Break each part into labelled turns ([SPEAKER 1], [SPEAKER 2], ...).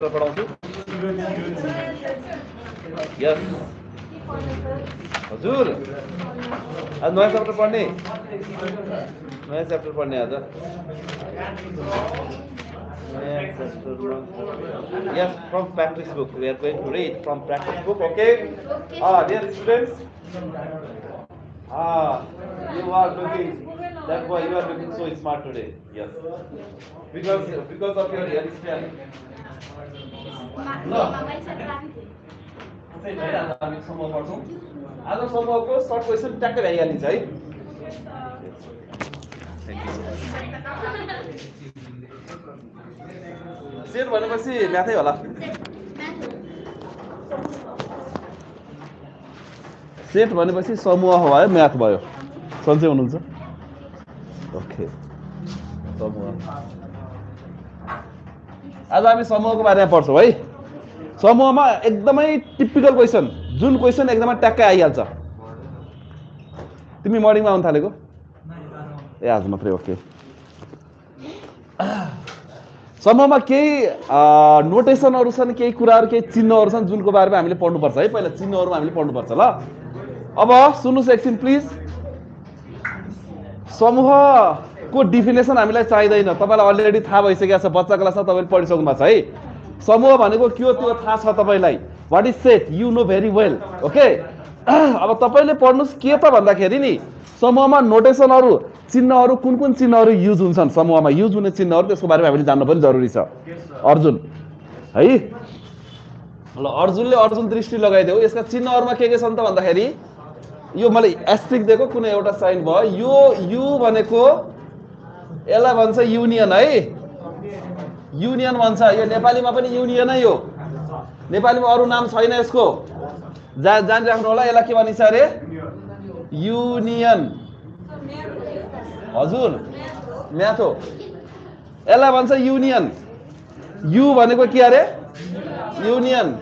[SPEAKER 1] पढाउँछु यस हजुर आज नयाँ च्याप्टर पढ्ने आज नयाँ च्याप्टरमा yes from practice book we are going to read from practice book okay dear students you are looking that's why you are looking so smart today yes because of your hairstyle ल हामी समूह पढ्छौँ आज समूहको short question ट्याक्कै भइहालिन्छ है set भनेपछि म्याथै होला सेट भनेपछि समूह हो है म्याथ भयो सन्चै हुनुहुन्छ ओके समूह आज हामी समूहको बारेमा पढ्छौँ है समूहमा एकदमै टिपिकल क्वेसन जुन क्वेसन एकदमै ट्याक्कै आइहाल्छ तिमी मर्निङमा आउन थालेको ए आज मात्रै ओके समूहमा केही नोटेसनहरू छन् केही कुराहरू केही चिन्हहरू छन् जुनको बारेमा हामीले पढ्नुपर्छ है पहिला चिन्हहरूमा हामीले पढ्नुपर्छ ल अब सुन्नुहोस् एकछिन प्लिज समूहको डिफिनेसन हामीलाई चाहिँदैन तपाईँलाई अलरेडी थाहा भइसकेको छ बच्चा क्लासमा तपाईँले पढिसक्नु भएको छ है समूह भनेको के हो त्यो थाहा छ तपाईँलाई what is set you know very well okay अब तपाईँले पढ्नुहोस् के त भन्दाखेरि नि समूहमा नोटेसनहरू चिन्हहरू कुन कुन चिन्हहरू युज हुन्छन् समूहमा युज हुने चिन्हहरू त्यसको बारेमा हामीले जान्नु पनि जरुरी छ अर्जुन है ल अर्जुनले अर्जुन दृष्टि लगाइदियो यसका चिन्हहरूमा के छन् त भन्दाखेरि यो मैले एस्ट्रिक दिएको कुनै एउटा साइन भयो यो यु भनेको यसलाई भन्छ युनियन है युनियन भन्छ यो नेपालीमा पनि युनियन है यो नेपालीमा अरू नाम छैन यसको जानिराख्नु होला यसलाई के भनिन्छ अरे युनियन हजुर म्याथ हो यसलाई भन्छ युनियन यु भनेको के अरे युनियन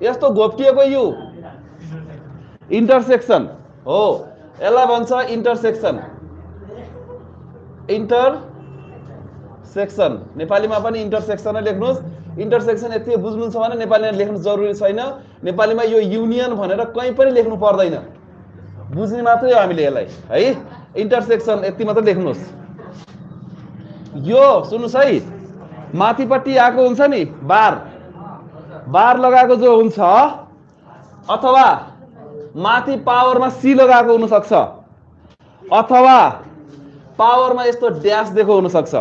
[SPEAKER 1] यस्तो घोप्टिएको यु इन्टरसेक्सन हो यसलाई भन्छ इन्टरसेक्सन इन्टरसेक्सन नेपालीमा पनि इन्टरसेक्सन लेख्नुहोस् इन्टरसेक्सन यति बुझ्नु छ भने नेपालीमा लेख्नु जरुरी छैन नेपालीमा यो युनियन भनेर कहीँ पनि लेख्नु पर्दैन बुझ्ने मात्रै हो हामीले यसलाई है इन्टरसेक्सन यति मात्र लेख्नुहोस् यो सुन्नुहोस् है माथिपट्टि आएको हुन्छ नि बार लगाएको जो हुन्छ अथवा माथि पावरमा सी लगाएको हुन सक्छ अथवा पावरमा यस्तो ड्यास दिएको हुन सक्छ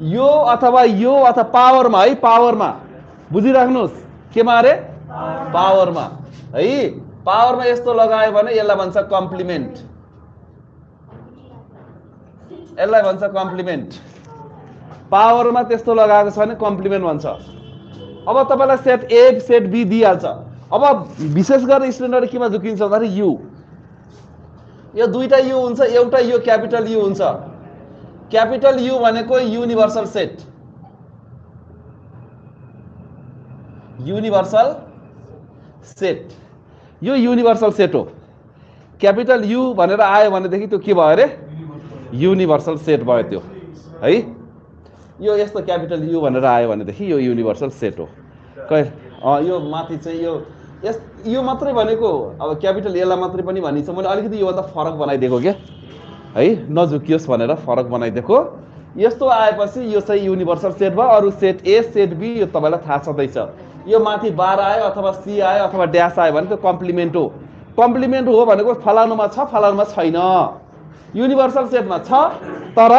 [SPEAKER 1] यो अथवा पावरमा है पावरमा बुझिराख्नुहोस् केमा अरे पावरमा है पावरमा यस्तो लगायो भने यसलाई भन्छ कम्प्लिमेन्ट यसलाई भन्छ कम्प्लिमेन्ट पावरमा त्यस्तो लगाएको छ भने कम्प्लिमेन्ट भन्छ अब तपाईलाई सेट ए सेट बी दिइहाल्छ अब विशेष गरेर स्टुडेन्टहरु केमा झुकिन्छ भन्दाखेरि यु यो दुईटा यु हुन्छ एउटा यो क्यापिटल यु हुन्छ क्यापिटल यु भनेको युनिभर्सल सेट यो युनिभर्सल सेट हो क्यापिटल यु भनेर आयो भनेदेखि त्यो के भयो अरे युनिभर्सल सेट भयो त्यो है यो यस्तो क्यापिटल यु भनेर आयो भनेदेखि यो युनिभर्सल सेट हो यो माथि चाहिँ यो मात्रै भनेको अब क्यापिटल एलाई मात्रै पनि भनिन्छ मैले अलिकति योभन्दा फरक बनाइदिएको के है नझुकियोस् भनेर फरक बनाइदिएको यस्तो आएपछि यो चाहिँ युनिभर्सल सेट भयो अरू सेट ए सेट बी यो तपाईँलाई थाहा छँदैछ यो माथि बार आयो अथवा सी आयो अथवा ड्यास आयो भने त्यो कम्प्लिमेन्ट हो कम्प्लिमेन्ट हो भनेको फलानुमा छ फलानुमा छैन युनिभर्सल सेटमा छ तर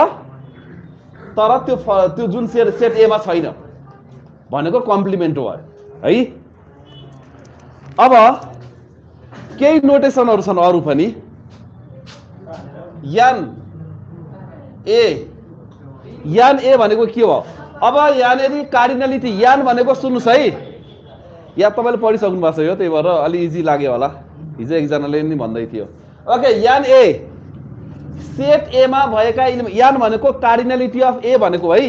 [SPEAKER 1] त्यो जुन सेट एमा छैन भनेको कम्प्लिमेन्ट हो है अब केही नोटेसनहरू छन् अरू पनि यान ए भनेको के हो अब यहाँनेरि कार्डिनलिटी यान भनेको सुन्नुहोस् है या तपाईँले पढिसक्नु भएको छ यो त्यही भएर अलि इजी लाग्यो होला हिजो एकजनाले नि भन्दै थियो ओके यान ए सेट एमा भएका यान भनेको कार्डिनलिटी अफ ए भनेको है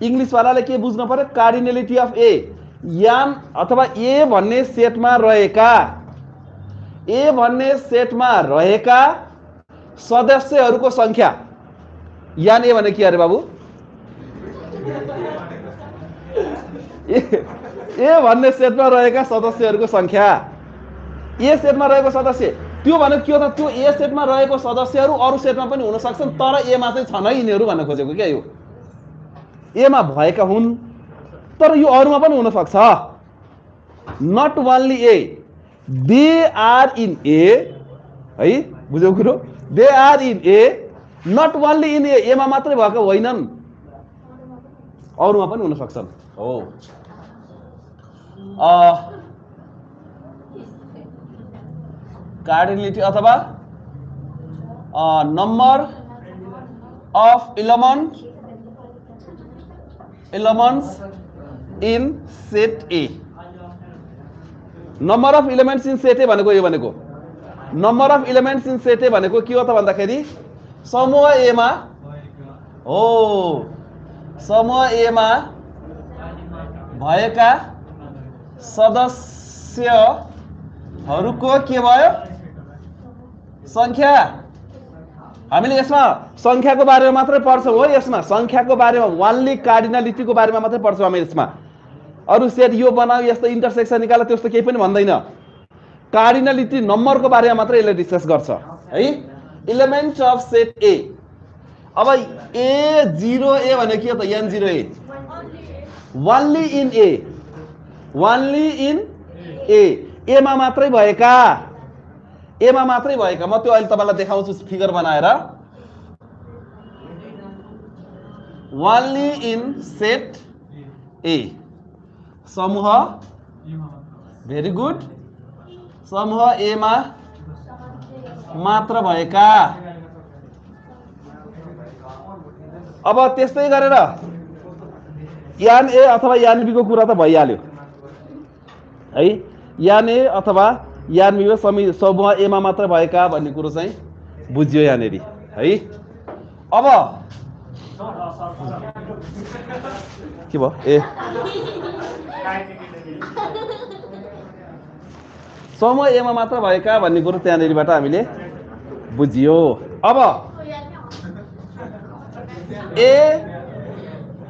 [SPEAKER 1] इङ्ग्लिसवालाले के बुझ्नु पर्यो कार्डिनलिटी अफ ए यान अथवा ए भन्ने सेटमा रहेका सदस्यहरूको संख्या यान ए भने के अरे बाबु ए भन्ने सेटमा रहेका सदस्यहरूको संख्या, ए सेटमा रहेको सदस्य त्यो भनेको के हो त? त्यो ए सेटमा रहेको सदस्यहरू अरू सेटमा पनि हुन सक्छन्, तर एमा चाहिँ छन् है यिनीहरू भन्न खोजेको क्या। यो एमा भएका हुन् तर यो अरूमा पनि हुन सक्छ। Not only A, they are in A, है बुझ्यौ कुरो? They are in A, not only in A, एमा मात्रै भएका होइनन्, अरूमा पनि हुन सक्छन्। हो कार्डिनलिटी अथवा number of elements in set A. Number of elements in set ए भनेको यो भनेको number of elements in set ए भनेको के हो त भन्दाखेरि समूह ए मा हो, समूह ए मा भएका सदस्यहरूको के भयो? संख्या। हामीले यसमा संख्याको बारेमा मात्रै पढ्छौँ हो, यसमा संख्याको बारेमा वानली कार्डिनलिटीको बारेमा मात्रै पढ्छौँ हामी। यसमा अरू सेट यो बनाऊ, यस्तो इन्टरसेक्सन निकाल, त्यस्तो केही पनि भन्दैन। कार्डिनलिटी नम्बरको बारेमा मात्रै यसले डिस्कस गर्छ है। Element of set A. अब ए 0 ए भनेको के हो त? n0 A, only in A, only in A, एमा मात्रै भएका, एमा मात्रै भएका। म त्यो अहिले तपाईलाई देखाउँछु फिगर बनाएर। ओन्ली इन सेट ए, समूह, भेरी गुड, समूह ए मा मात्र भएका। अब त्यस्तै गरेर यान ए अथवा यान बी को कुरा त भइहाल्यो है। यान ए अथवा यान बी समूह ए मा मात्र भएका भन्ने कुरो चाहिँ बुझ्यो यहाँनेरि है। अब के भयो? ए समूह ए मा मात्र भएका भन्ने कुरो त्यहाँनेरिबाट हामीले बुझियो। अब ए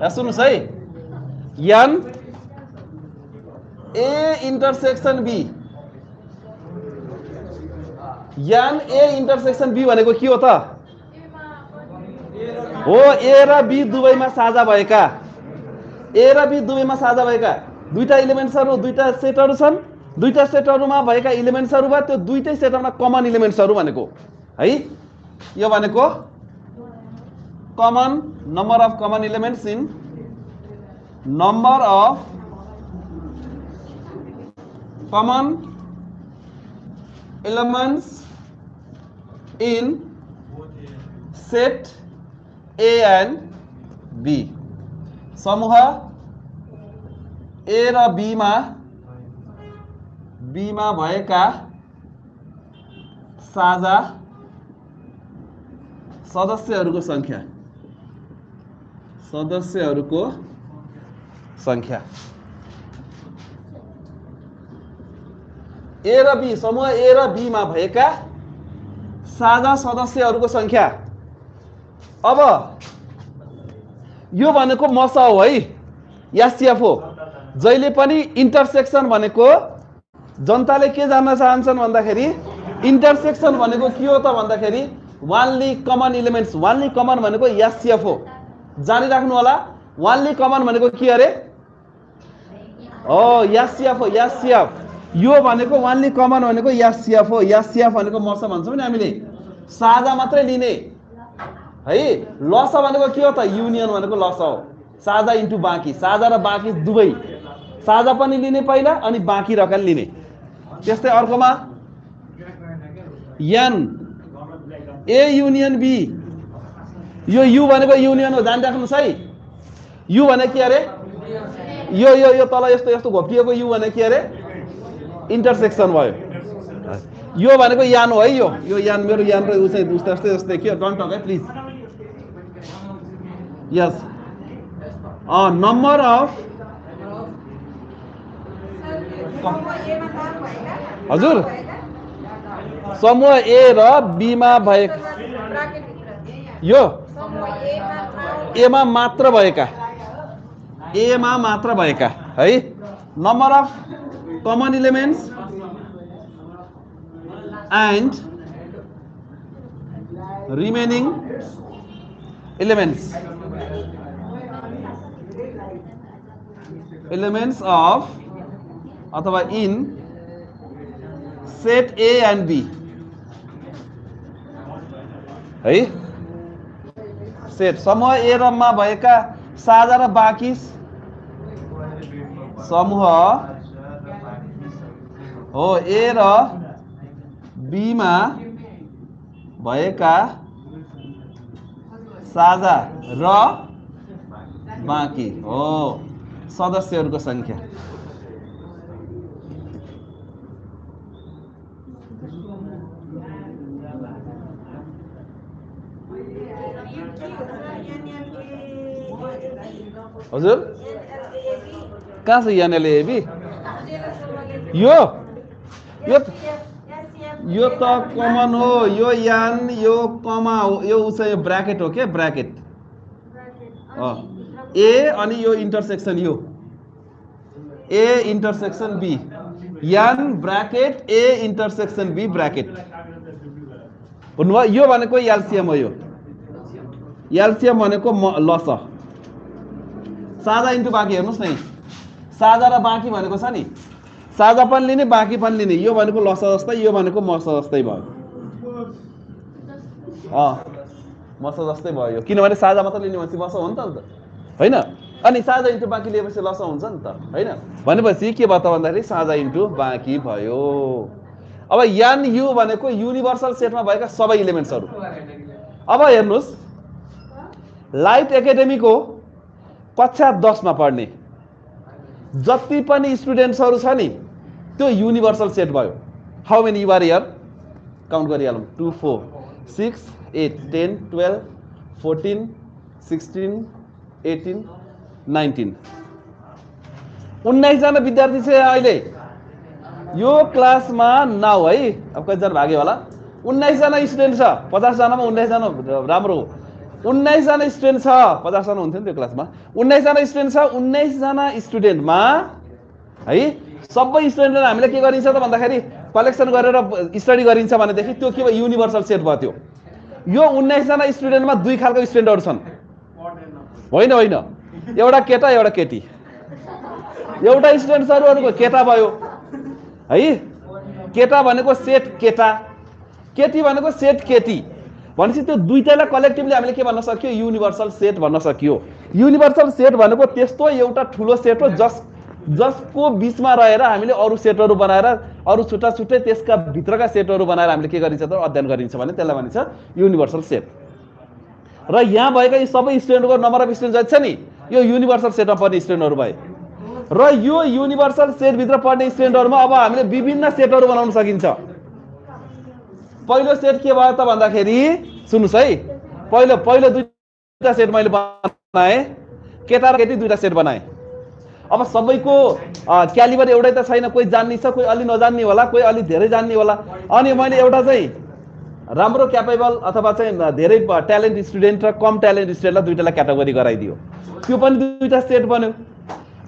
[SPEAKER 1] सुन्नुहोस् है, यान ए इन्टरसेक्सन बी, यान ए इन्टरसेक्सन बी भनेको के हो त? हो ए र बी दुवैमा साझा भएका, ए र बी दुवैमा साझा भएका दुईटा एलिमेन्ट्सहरू, दुईटा सेटहरू छन्। दुईटा सेटहरूमा भएका एलिमेन्ट्सहरू भयो, त्यो दुईटै सेटमा कमन एलिमेन्ट्सहरू भनेको है। यो भनेको common number of common elements in number of common elements in set A and B. समूह ए र बी मा भएका साझा सदस्यहरूको संख्या, सदस्यहरूको संख्या। ए र बी, समूह ए र बी मा भएका साझा सदस्यहरूको संख्या। अब यो भनेको मसा हो है, एससीएफ हो। जहिले पनि इन्टरसेक्सन भनेको जनताले के जान्न चाहन्छन् भन्दाखेरि इन्टरसेक्सन भनेको के हो त भन्दाखेरि only common elements, only common भनेको एससीएफ हो। जानिराख्नु होला, ओन्ली कमन भनेको के अरे? हो एससीएफ हो, एससीएफ। यो भनेको ओन्ली कमन भनेको एससीएफ हो। एससीएफ भनेको मसा भन्छौँ नि हामीले, साझा मात्रै लिने है। लस भनेको के हो त? युनियन भनेको लस हो, साझा इन्टु बाँकी, साझा र बाँकी दुवै, साझा पनि लिने पहिला अनि बाँकी रकम लिने। त्यस्तै अर्कोमा एन ए युनियन बी, यो यु भनेको युनियन हो, जानिराख्नुहोस् है। यु भने के अरे? यो यो यो तल यस्तो यस्तो घोप्टिएको यु भने के अरे? इन्टरसेक्सन भयो। यो भनेको यान हो है, यो यान, मेरो यान र उसै उस्तै उस्तै के डोन्ट टक है प्लिज। यस, नम्बर अफ, हजुर समूह ए र बी मा भएका, यो ए मा मात्र भएका, ए मा मात्र भएका है number of common elements and remaining elements of अथवा in set A and B है सेट समूह A र मा भएका साझा र बाँकी समूह हो A र B मा भएका साझा र बाँकी हो सदस्यहरूको संख्या हजुर कहाँ छ एनएलएबी यो यो यो त कमन हो यो यान यो कमा हो यो उस ब्रैकेट हो के ब्रैकेट ए अनि यो इंटरसेक्शन यो A intersection B n bracket A intersection B bracket यो भनेको एलसीएम हो यो एलसीएम भनेको लस साझा इन्टु बाँकी हेर्नुस् न साझा र बाँकी भनेको छ नि साझा पनि लिने बाँकी पनि लिने यो भनेको लस जस्तै यो भनेको मस जस्तै भयो मस जस्तै भयो किनभने साझा मात्र लिने भनेपछि मस हो नि त हैन अनि साझा इन्टु बाँकी लिएपछि लस हुन्छ नि त हैन भनेपछि के भयो त भन्दाखेरि साझा इन्टु बाँकी भयो अब यान यु भनेको युनिभर्सल सेटमा भएका सबै इलिमेन्ट्सहरु अब हेर्नुस् लाइट एकाडेमीको कक्षा 10 मा पढ्ने जति पनि स्टुडेन्ट्सहरु छ नि त्यो युनिभर्सल सेट भयो how many you are here count गरिहालौं 2 4 6 8 10 12 14 16 18 19 19 जना विद्यार्थी छ अहिले यो क्लासमा नाउ है अब कति जना भाग्यो होला 19 जना स्टुडेन्ट छ 50 जनामा 19 जना राम्रो हो 19 जना स्टुडेन्ट छ 50 जना हुन्थ्यो नि त्यो क्लासमा 19 जना स्टुडेन्ट छ 19 जना स्टुडेन्टमा है सबै स्टुडेन्टलाई हामीले के गरिन्छ त भन्दाखेरि कलेक्सन गरेर स्टडी गरिन्छ भनेदेखि त्यो के भयो युनिभर्सल सेट भयो त्यो यो 19 जना स्टुडेन्टमा दुई खालको स्टुडेन्टहरु छन् होइन होइन एउटा केटा एउटा केटी एउटा स्टुडेन्टहरुको केटा भयो है केटा भनेको सेट केटा केटी भनेको सेट केटी भनेपछि त्यो दुईटैलाई कलेक्टिभली हामीले के भन्न सक्यो युनिभर्सल सेट भन्न सकियो युनिभर्सल सेट भनेको त्यस्तो एउटा ठुलो सेट हो जसको बीचमा रहेर हामीले अरु सेटहरु बनाएर अरु छुट्टा छुट्टै त्यसका भित्रका सेटहरु बनाएर हामीले के गरिन्छ त अध्ययन गरिन्छ भने त्यसलाई भनिन्छ युनिभर्सल सेट र यहाँ भएका यी सबै स्टुडेन्टको नम्बर अफ स्टुडेन्ट जति छ नि यो युनिभर्सल सेटमा पढ्ने स्टुडेन्टहरु भए र यो युनिभर्सल सेट भित्र पढ्ने स्टुडेन्टहरुमा अब हामीले विभिन्न सेटहरु बनाउन सकिन्छ पहिलो सेट के भयो त भन्दाखेरि सुन्नुस् है पहिलो दुईटा सेट मैले बनाए केटा र केटी दुईटा सेट बनाए अब सबैको क्यालिबर एउटै त छैन कोही जान्ने छ कोही अलि नजान्ने होला कोही अलि धेरै जान्ने होला अनि मैले एउटा चाहिँ राम्रो क्यापेबल अथवा चाहिँ धेरै ट्यालेन्ट स्टुडेन्ट र कम ट्यालेन्ट स्टुडेन्टलाई दुईटालाई क्याटेगोरी गराइदियो त्यो पनि दुईटा सेट बन्यो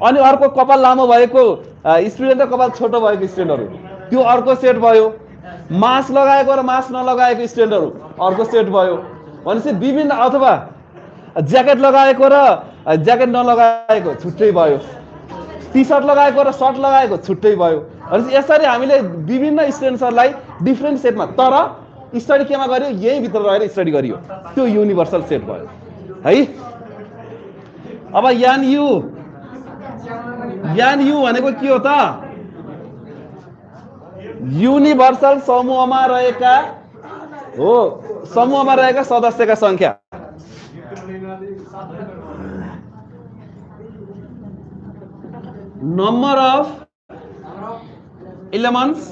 [SPEAKER 1] अनि अर्को कपाल लामो भएको स्टुडेन्ट र कपाल छोटो भएको स्टुडेन्टहरु त्यो अर्को सेट भयो मास्क लगाएको र मास्क नलगाएको स्टुडेन्टहरु अर्को सेट भयो भनेपछि विभिन्न अथवा ज्याकेट लगाएको र ज्याकेट नलगाएको छुट्टै भयो टी-शर्ट लगाएको र शर्ट लगाएको छुट्टै भयो भनेपछि यसरी हामीले विभिन्न स्टुडेन्ट्सहरुलाई डिफरेन्ट सेटमा तर स्टडी केमा गर्यो यही भित्र रहेर स्टडी गरियो त्यो युनिभर्सल सेट भयो है अब यान यु भनेको के हो त युनिभर्सल समूहमा रहेका सदस्यका संख्या number of elements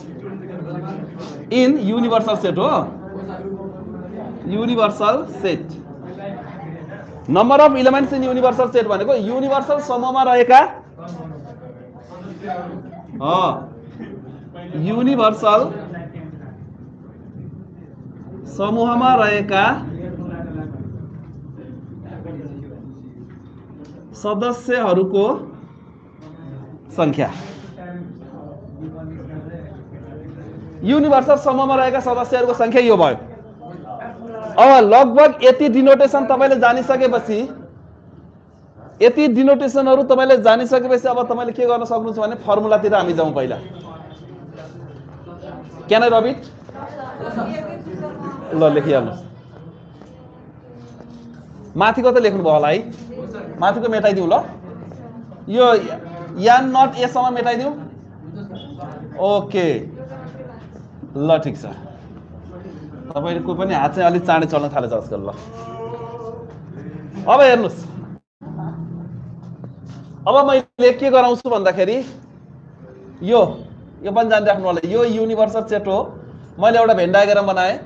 [SPEAKER 1] in universal set हो universal set number of elements in universal set भनेको युनिभर्सल समूहमा रहेका युनिभर्सल समूहमा रहेका सदस्यहरूको संख्या युनिभर्सल समूहमा रहेका सदस्यहरूको संख्या यो भयो। अब लगभग यति डिनोटेसन तपाईले जानिसकेपछि अब तपाईले के गर्न सक्नुहुन्छ भने फर्मुलातिर हामी जाउँ पहिला। Can I rub it? ल लेखिहाल्नुहोस्। माथिको त लेख्नु भयो होला है, माथिको मेटाइदिउँ ल। यो यान नट एसम्म मेटाइदिउँ। ओके ल ठिक छ। तपाईको पनि हात चाहिँ अलिक चाँडै चल्न थालेछ आजकल। ल अब हेर्नुहोस्, अब मैले के गराउँछु भन्दाखेरि यो पनि जानिराख्नु होला, यो युनिभर्सल सेट हो। मैले एउटा भेन डायग्राम बनाएँ।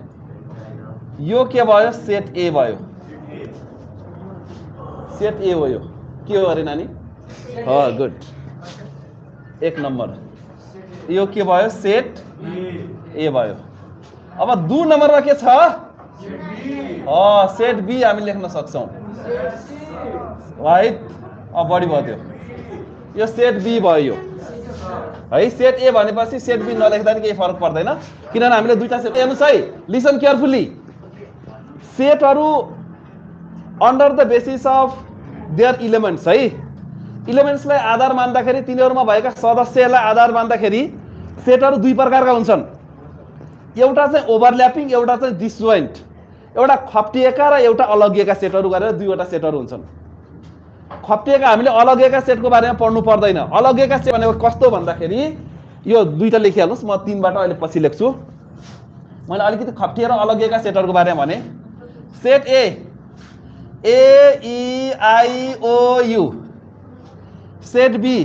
[SPEAKER 1] यो के भयो? सेट ए भयो। सेट ए हो। यो के हो अरे नानी? गुड, एक नम्बर। यो के भयो? सेट ए भयो। अब 2 नम्बरमा के छ? सेट बी हामी लेख्न सक्छौं, राइट? अब बढी भयो त्यो। यो सेट बी भयो यो है। सेट ए भनेपछि सेट बी नलेख्दा नि केही फरक पर्दैन, किनभने हामीले दुईटा सेट। हेर्नुस् है, लिसन केयरफुली। सेटहरू under the basis of there elements है। इलिमेन्ट्सलाई आधार मान्दाखेरि, तिनीहरूमा भएका सदस्यलाई आधार मान्दाखेरि सेटहरू दुई प्रकारका हुन्छन्। एउटा चाहिँ ओभरल्यापिङ, एउटा चाहिँ डिसजोइन्ट। एउटा खप्टिएका र एउटा अलगिएका सेटहरू गरेर दुईवटा सेटहरू हुन्छन्। खप्टिएका हामीले अलगिएका सेटको बारेमा पढ्नु पर्दैन। अलगिएका सेट भनेको कस्तो भन्दाखेरि यो दुईटा लेखिहाल्नुस्, म 3 बाट अहिले पछि लेख्छु। मैले अलिकति खप्टिएर अलगिएका सेटहरूको बारेमा भने, set A E I O U, set B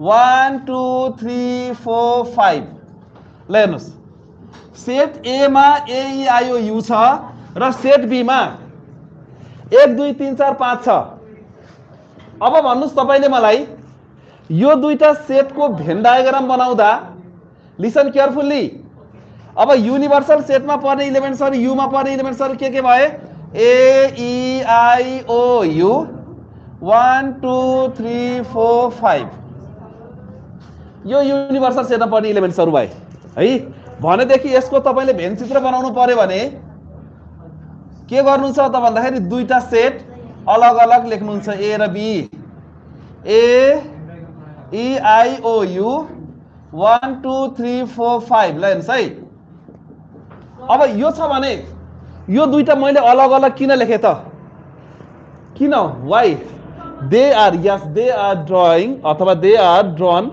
[SPEAKER 1] 1 2 3 4 5। ल हेर्नुस्, सेट ए मा ए ई आई ओ यू छ र सेट बी मा 1 2 3 4 5 छ। अब भन्नुस् तपाईले मलाई यो दुईटा सेटको भेन डायग्राम बनाउँदा, लिसन केयरफुल्ली। अब युनिभर्सल सेटमा पर्ने इलिमेन्ट्सहरु, यू मा पर्ने इलिमेन्ट्सहरु के भए? ए ई आई ओ यू 1 2 3 4 5। यो युनिभर्सल सेटमा पर्ने इलिमेन्ट्सहरु भए है। भनेदेखि यसको तपाईले भेन चित्र बनाउनु पर्यो भने के गर्नुहुन्छ त भन्दाखेरि दुईटा सेट अलग अलग लेख्नुहुन्छ, ए र B. A E I O U 1 2 3 4 5। ल हेर्नुस् है, अब यो छ भने यो दुईटा मैले अलग अलग किन लेखे त? किन? Why? They are, yes they are drawing अथवा दे आर ड्रन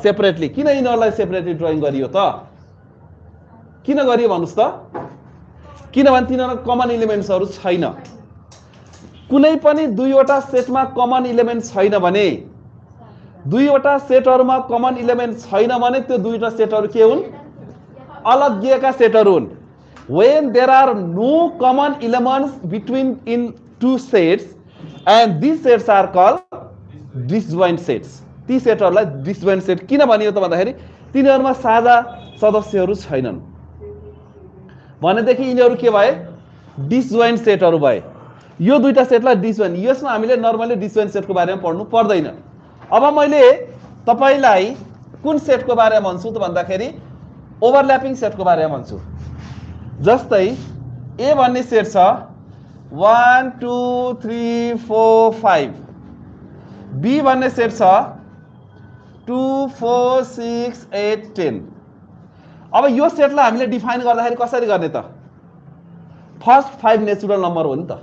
[SPEAKER 1] सेपरेटली। किन यिनीहरूलाई सेपरेटली ड्रइङ गरियो त? किन गरियो भन्नुस् त? किनभने तिनीहरूको कमन इलिमेन्ट्सहरु छैन। कुनै पनि दुईवटा सेटमा कमन इलिमेन्ट छैन भने, दुईवटा सेटहरुमा कमन इलिमेन्ट छैन भने त्यो दुईटा सेटहरु के हुन्? अलगिएका सेटहरु हुन्। When there are no common elements between in two sets, and these sets are called disjoint sets. ती सेटहरुलाई डिसजोइन्ट सेट किन भनियो त भन्दाखेरि तिनीहरुमा साझा सदस्यहरु छैनन्। भनेदेखि यिनीहरु के भए? डिसजोइन्ट सेटहरु भए। यो दुईटा सेटलाई डिसजोइन्ट, यसमा हामीले नर्मली डिसजोइन्ट सेटको बारेमा पढ्नु पर्दैन। अब मैले तपाईलाई कुन सेटको बारेमा भन्छु त भन्दाखेरि ओभरल्यापिङ सेटको बारेमा भन्छु। जस्तै ए भन्ने सेट छ 1 2 3 4 5, बी भन्ने सेट छ 2 4 6 8 10। अब यो सेटलाई हामीले डिफाइन गर्दाखेरि कसरी गर्ने त? फर्स्ट 5 नेचुरल नम्बर हो नि त।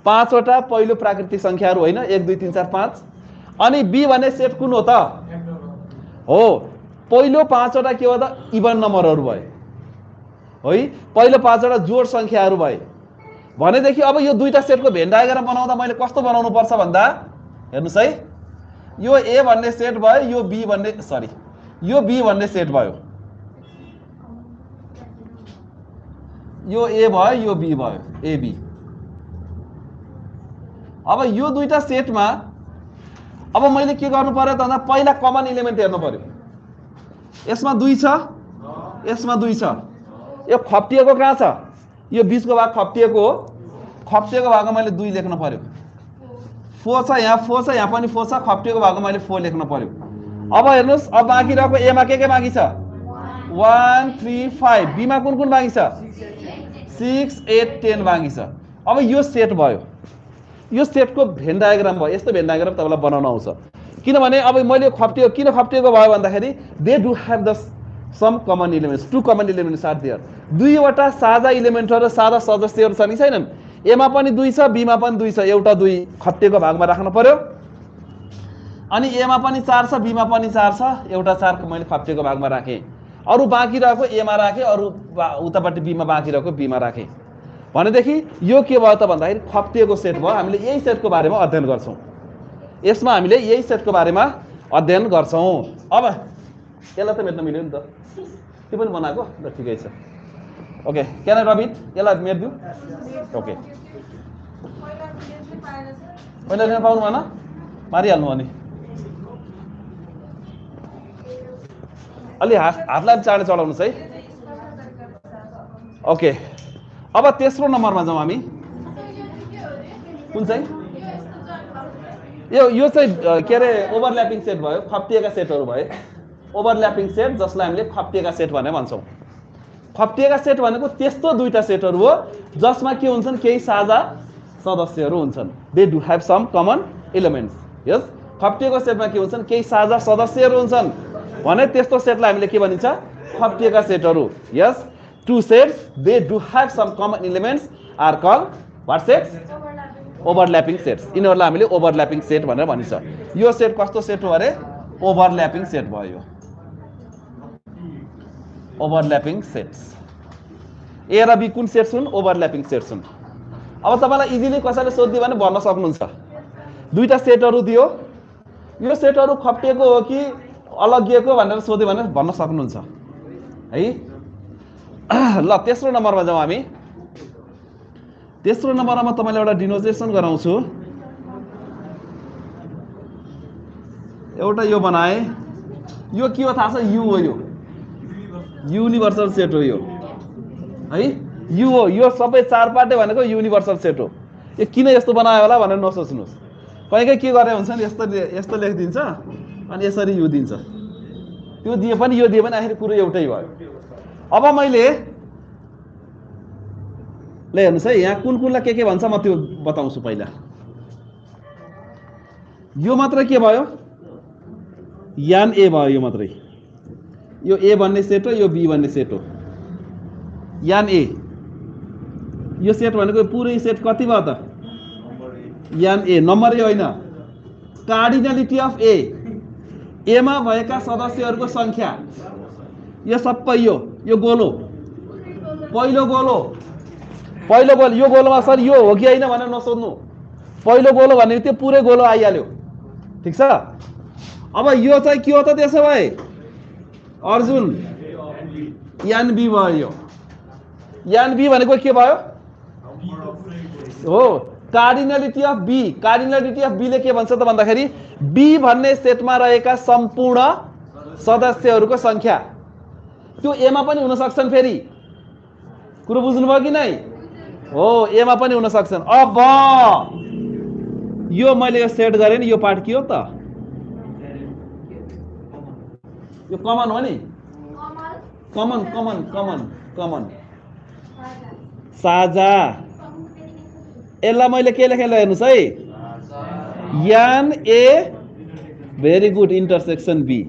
[SPEAKER 1] 5 वटा पहिलो प्राकृतिक संख्याहरु होइन, 1 2 3 4 5। अनि बी भन्ने सेट कुन हो त? हो, पहिलो 5 वटा के हो त? इभन नम्बरहरु भए है। पहिलो 5 वटा जोड संख्याहरु भए। भनेदेखि अब यो दुईटा सेटको भेन डायग्राम बनाउँदा मैले कस्तो बनाउनु पर्छ भन्दा, हेर्नुस् है, यो ए भन्ने सेट भयो, यो बी भन्ने यो बी भन्ने सेट भयो, यो ए भयो, यो बी भयो, ए बी। अब यो दुईटा सेटमा अब मैले के गर्नु पर्यो त भन्दा पहिला कमन एलिमेन्ट हेर्नु पर्यो। यसमा 2 छ, यसमा 2 छ। यो खप्टिएको कहाँ छ? यो बीचको भाग खप्टिएको हो। खप्टिएको भागमा मैले 2 लेख्नु पर्यो। 4 छ, यहाँ 4 छ, यहाँ पनि 4 छ, खप्टिएको भागमा मैले 4 लेख्न पर्यो। अब हेर्नुहोस्, अब बाँकी रहेको ए मा के बाँकी छ? 1 3 5। बी मा कुन कुन बाँकी छ? 6 8 10 बाँकी छ। अब यो सेट भयो, यो सेटको भेन डायग्राम भयो। यस्तो भेन डायग्राम तपाईँलाई बनाउन आउँछ, किनभने अब मैले किन खप्टिएको भयो भन्दाखेरि they do have the some common elements, 2 common elements are there. दुईवटा साझा इलिमेन्टहरू, साझा सदस्यहरू छन् कि छैनन्? एमा पनि 2 छ, बीमा पनि 2 छ, एउटा 2 खप्टिएको भागमा राख्नु पर्यो। अनि एमा पनि 4 छ, बीमा पनि 4 छ, एउटा 4 मैले खप्टिएको भागमा राखेँ। अरू बाँकी रहेको एमा राखेँ, अरू उतापट्टि बीमा बाँकी रहेको बीमा राखेँ। भनेदेखि यो के भयो त भन्दाखेरि खप्टिएको सेट भयो। हामीले यही सेटको बारेमा अध्ययन गर्छौँ, यसमा हामीले यही सेटको बारेमा अध्ययन गर्छौँ। अब यसलाई त मेट्न मिल्यो नि त, त्यो पनि बनाएको ल, ठिकै छ। Okay, can I rub it? यसलाई मेट्दिउँ? ओके, पहिला लेख्न पाउनु भएन, मारिहाल्नु अनि अलि हातलाई चाँडै चलाउनुहोस् है। ओके, अब तेस्रो नम्बरमा जाउँ हामी। कुन चाहिँ? यो चाहिँ के अरे ओभरल्यापिङ सेट भयो, खप्टिएका सेटहरू भए। ओभरल्यापिङ सेट जसलाई हामीले खप्टिएका सेट भनेर भन्छौँ। खप्टिएका सेट भनेको त्यस्तो दुईटा सेटहरू हो जसमा के हुन्छन्, केही साझा सदस्यहरू हुन्छन्। They do have some common elements. Yes, खप्टिएको सेटमा के हुन्छन्, केही साझा सदस्यहरू हुन्छन् भने त्यस्तो सेटलाई हामीले के भनिन्छ? खप्टिएका सेटहरू। Yes, two sets they do have some common elements are called what sets? Overlapping sets. यिनीहरूलाई हामीले ओभरल्यापिङ सेट भनेर भनिन्छ। यो सेट कस्तो सेट हो अरे? ओभरल्यापिङ सेट भयो। Overlapping sets. ए र बी कुन सेट्स हुन्? ओभरल्यापिङ सेट्स हुन्। अब तपाईँलाई इजिली कसैले सोधिदियो भने भन्न सक्नुहुन्छ, दुईटा सेटहरू दियो, यो सेटहरू खप्टिएको हो कि अलगिएको भनेर सोध्यो भने भन्न सक्नुहुन्छ है। ल, तेस्रो नम्बरमा जाउँ हामी। तेस्रो नम्बरमा तपाईँलाई एउटा डिनोटेसन गराउँछु। एउटा यो बनाए, यो के हो थाहा छ? यु हो, यो युनिभर्सल सेट हो यो है। यु हो, यो सबै चारपाटे भनेको युनिभर्सल सेट हो। यो किन यस्तो बनायो होला भनेर नसोच्नुहोस्। कहीँ के गरे हुन्छ नि, यस्तो लेखिदिन्छ अनि यसरी यु दिन्छ, त्यो दिए पनि यो दिए पनि आखिर कुरो एउटै भयो। अब मैले ल हेर्नुहोस् है, यहाँ कुन कुनलाई के भन्छ म त्यो बताउँछु। पहिला यो मात्र के भयो? यान ए भयो, यो मात्रै। यो ए भन्ने सेट हो, यो बी भन्ने सेट हो, यान ए। यो सेट भनेको पुरै सेट कति भयो त? यान ए। नम्बर ए होइन, कार्डिनलिटी अफ ए, एमा भएका सदस्यहरूको संख्या। यो सबै यो गोलो, पहिलो गोलो, यो गोलोमा सर यो हो कि होइन भनेर नसोध्नु। पहिलो गोलो भने त्यो पुरै गोलो आइहाल्यो, ठिक छ। अब यो चाहिँ के हो त? त्यसो भए अर्जुन यान बी भयो। यो यान बी भनेको के भयो? हो, cardinality of B. Cardinality of बीले के भन्छ त भन्दाखेरि बी भन्ने सेटमा रहेका सम्पूर्ण सदस्यहरूको संख्या। त्यो एमा पनि हुन सक्छन्, फेरि कुरो बुझ्नुभयो कि नै? हो, एमा पनि हुन सक्छन्। अब यो मैले यो सेट गरेँ नि, यो पार्ट के हो त? यो कमन हो नि, कमन कमन कमन कमन साझा। यसलाई मैले के लेखेँ ल हेर्नुहोस् है, यान ए भेरी गुड इन्टरसेक्सन बी।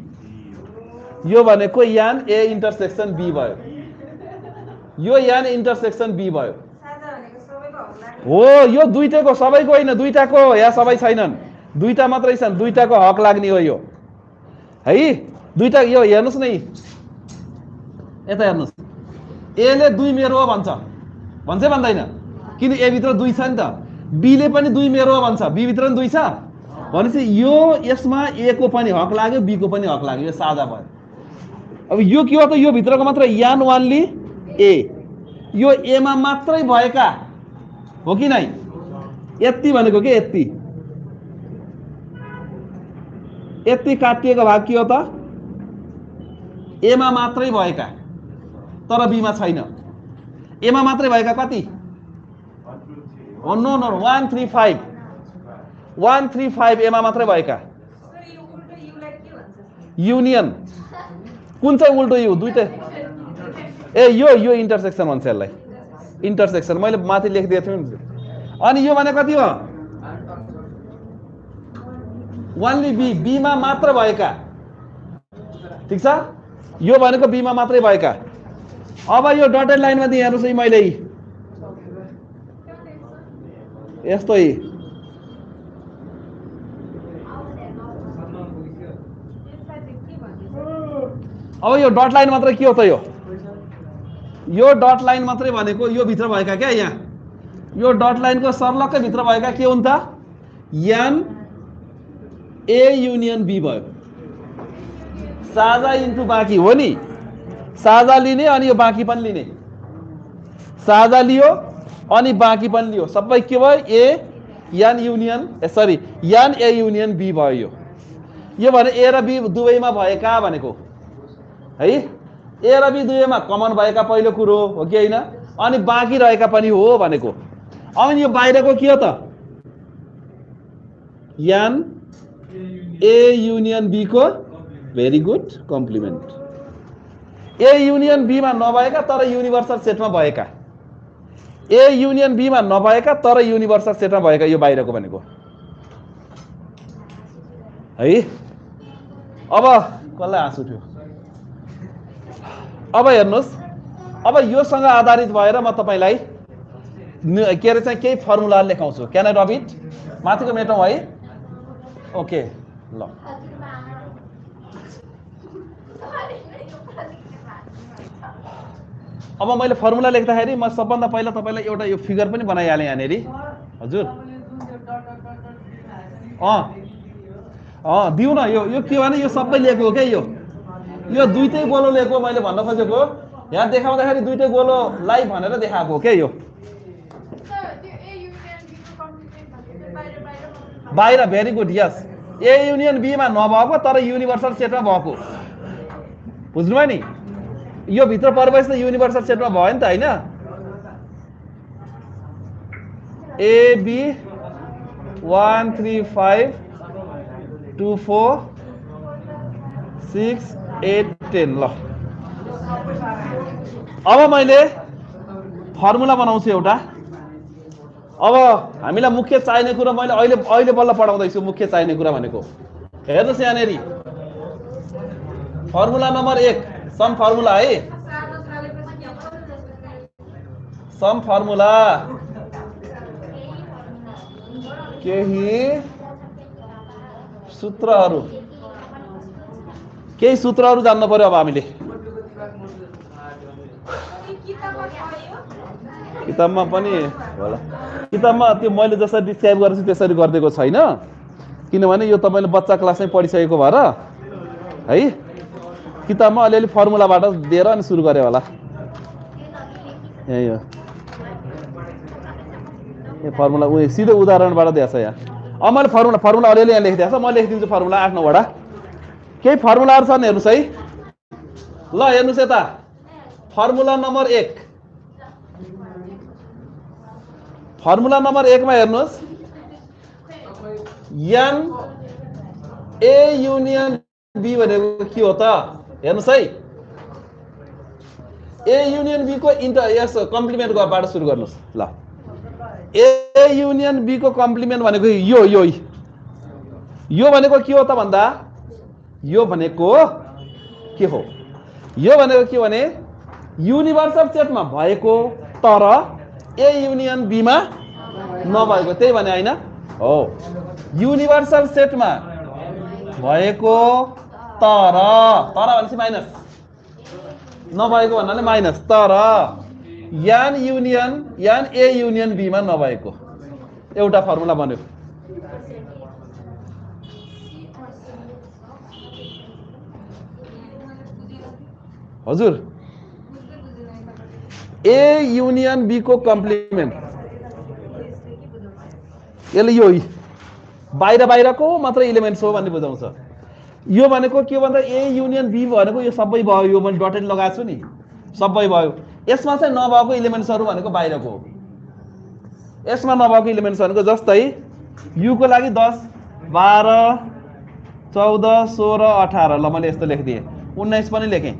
[SPEAKER 1] यो भनेको यान ए इन्टरसेक्सन बी भयो, यो यान इन्टरसेक्सन बी भयो। हो, यो दुईटैको, सबैको होइन, दुईटाको। यहाँ सबै छैनन्, दुईटा मात्रै छन्, दुईटाको हक लाग्ने हो यो है। दुईटा यो हेर्नुहोस् न, यता हेर्नुहोस्, एले 2 मेरो हो भन्छ, भन्छ भन्दैन? किन ए भित्र 2 छ नि त। बीले पनि 2 मेरो हो भन्छ, बी भित्र पनि 2 छ भनेपछि यो यसमा ए को पनि हक लाग्यो, बी को पनि हक लाग्यो, यो साझा भयो। अब यो के हो त? यो भित्रको मात्र यान वानली ए, यो एमा मात्रै भएका हो कि नै? यति भनेको के? यति काटिएको भाग के हो त? एमा मात्रै भएका, तर बीमा छैन। एमा मात्रै भएका कति? नो 1 3 5। 135 एमा मात्रै भएका युनियन कुन चाहिँ उल्टो यु दुईटै ए यो इन्टरसेक्सन भन्छ यसलाई इन्टरसेक्सन मैले माथि लेखिदिएको थिएँ नि अनि यो भने कति हो ओन्ली बी मा मात्र भएका ठीक छ यो भनेको बी मा मात्रै भएका अब यो डटेड लाइनमा दिए हेर्नुस् है मैले यस्तै अब यो डट लाइन मात्रै के हो त यो डट लाइन मात्रै भनेको यो भित्र भएका क्या यहाँ यो डट लाइनको सर्लक्कै भित्र भएका के हुन् त एन ए युनियन बी भयो साझा इन्टु बाँकी हो नि साझा लिने अनि यो बाँकी पनि लिने साझा लियो अनि बाँकी पनि लियो सबै के भयो n union sorry n A union B भयो यो भने ए र बी दुवैमा भएका भनेको है ए र बी दुवैमा कमन भएका पहिलो कुरो हो कि होइन अनि बाँकी रहेका पनि हो भनेको अनि यो बाहिरको के हो त एन ए युनियन बी को very good complement A union B मा नभएका तर युनिभर्सल सेटमा भएका ए युनियन बी मा नभएका तर युनिभर्सल सेटमा भएका यो बाहिरको भनेको है अब कसलाई हाँस उठ्यो अब हेर्नुस् अब योसँग आधारित भएर म तपाईलाई के अरे चाहिँ केही फर्मुला लेखाउँछु क्यान आई रब इट माथिको मेटौँ है ओके ल अब मैले फर्मुला लेख्दाखेरि म सबभन्दा पहिला तपाईलाई एउटा यो फिगर पनि बनाइहालेँ यहाँनेरि हजुर दिउ न यो के भने यो सबै लेखेको क्या यो दुईटै गोलो लेखेको मैले भन्न खोजेको यहाँ देखाउँदाखेरि दुईटै गोलो लाइभ भनेर देखाएको क्या यो बाहिर very good yes A union B मा नभएको तर युनिभर्सल सेटमा भएको बुझ्नुभयो नि यो भित्र परबेस त युनिभर्सल सेटमा भयो नि त हैन ए बी 1 3 5 2 4 6 8 10 ल अब मैले फर्मुला बनाउँछु एउटा अब हामीलाई मुख्य चाहिने कुरा मैले अहिले बल्ल पढाउँदैछु मुख्य चाहिने कुरा भनेको हेर्नुस् यहाँनेरि फर्मुला नम्बर 1 सम फर्मुला है सम फर्मुला केही सूत्रहरू जान्न पर्यो अब हामीले किताबमा पनि होला किताबमा त्यो मैले जसरी डिस्क्राइब गरेछु त्यसरी गरिदिएको छैन किनभने यो तपाईले बच्चा क्लासमै पढिसकेको भएर है किताबमा अलिअलि फर्मुलाबाट दिएर अनि सुरु गरे होला यही हो यो फर्मुला सिधै उदाहरणबाट दिएछ यहाँ अब मैले फर्मुला अलिअलि यहाँ लेखिदिएको छ म लेखिदिन्छु फर्मुला 8 9 वटा केही फर्मुलाहरू छन् हेर्नुस् है ल हेर्नुस् यता फर्मुला नम्बर 1 फर्मुला नम्बर 1 मा हेर्नुस् एन ए युनियन बी भनेको के हो त हेर्नुस् है ए युनियन बी को यस कम्प्लिमेन्ट गर्बाट सुरु गर्नुस् ल ए युनियन बी को कम्प्लिमेन्ट भनेको यो भनेको के हो त भन्दा यो भनेको के हो यो भनेको के भने युनिभर्सल सेटमा भएको तर ए युनियन बी मा नभएको त्यही भने हैन हो युनिभर्सल सेटमा भएको तर भनेपछि माइनस नभएको भन्नाले माइनस तर एन ए युनियन बी मा नभएको एउटा फर्मुला बन्यो हजुर ए युनियन बी को कम्प्लिमेन्ट यसले यो बाहिरको मात्र एलिमेन्ट्स हो भन्ने बुझाउँछ यो भनेको के भन्दा ए युनियन बी भनेको यो सबै भयो यो मैले डटेड लगाएको छु नि सबै भयो यसमा चाहिँ नभएको एलिमेन्ट्सहरू भनेको बाहिरको हो यसमा नभएको एलिमेन्ट्स भनेको जस्तै यू को लागि 10 12 14 16 18 ल मैले यस्तो लेखिदिएँ 19 पनि लेखेँ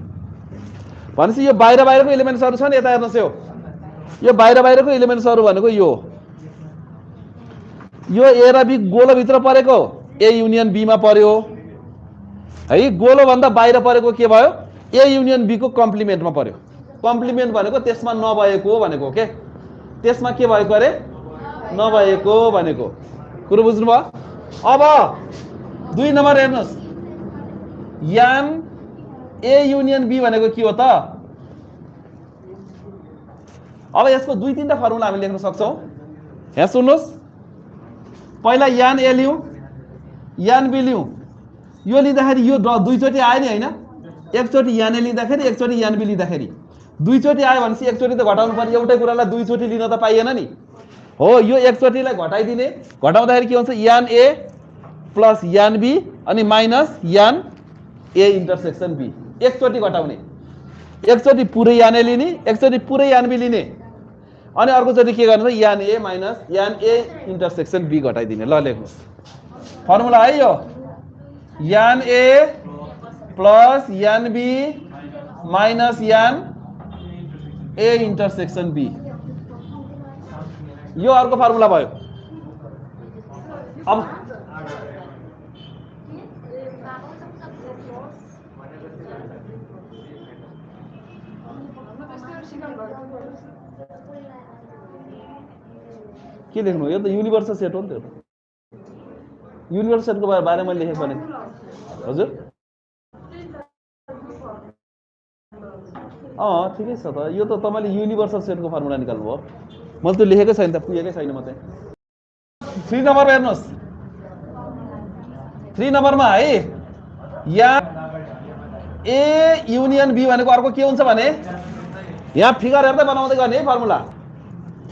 [SPEAKER 1] भनेपछि यो बाहिर बाहिरको एलिमेन्ट्सहरु छन् यता हेर्नुस् यो बाहिर बाहिरको एलिमेन्ट्सहरु भनेको यो ए र बी गोलो भित्र परेको ए युनियन बी मा पर्यो है गोलो भन्दा बाहिर परेको के भयो ए युनियन बी को कम्प्लिमेन्टमा पर्यो कम्प्लिमेन्ट भनेको त्यसमा नभएको भनेको के त्यसमा के भएको अरे नभएको भनेको कुरो बुझ्नुभयो अब 2 नम्बर हेर्नुस् यान ए युनियन बी भनेको के हो त अब यसको 2-3टा फर्मुला हामी लेख्न सक्छौं यहाँ सुन्नुस् पहिला यान ए लियौ यान बी लियौ यो लिँदाखेरि यो दुईचोटी आयो नि हैन एकचोटी यान ए लिँदाखेरि एकचोटी यान बी लिँदाखेरि दुईचोटी आयो भनेपछि एकचोटी त घटाउनु पर्यो एउटै कुरालाई दुईचोटी लिन त पाइएन नि हो यो एकचोटीलाई घटाइदिने घटाउँदाखेरि के हुन्छ यान ए प्लस यान बी अनि minus n A intersection be एकचोटी घटाउने एकचोटी पुरै यान ए लिने एकचोटी पुरै यान बी लिने अनि अर्कोचोटी के गर्नु यान ए minus n A intersection be घटाइदिने ल लेख्नुस् फर्मुला है यो यान A plus n B minus n A intersection be यो अर्को फर्मुला भयो अब के लेख्नु यो त युनिभर्सल सेट हो नि त युनिभर्सल सेटको बारेमा लेखेको भने हजुर ठिकै छ त यो त तपाईले युनिभर्सल सेटको फर्मुला निकाल्नु भयो मैले त लेखेकै छैन त पुगेकै छैन म चाहिँ 3 नम्बर हेर्नुस् 3 नम्बरमा है यहाँ ए युनियन बी भनेको अर्को के हुन्छ भने यहाँ फिगर हेर्दै बनाउँदै गर्ने है फर्मुला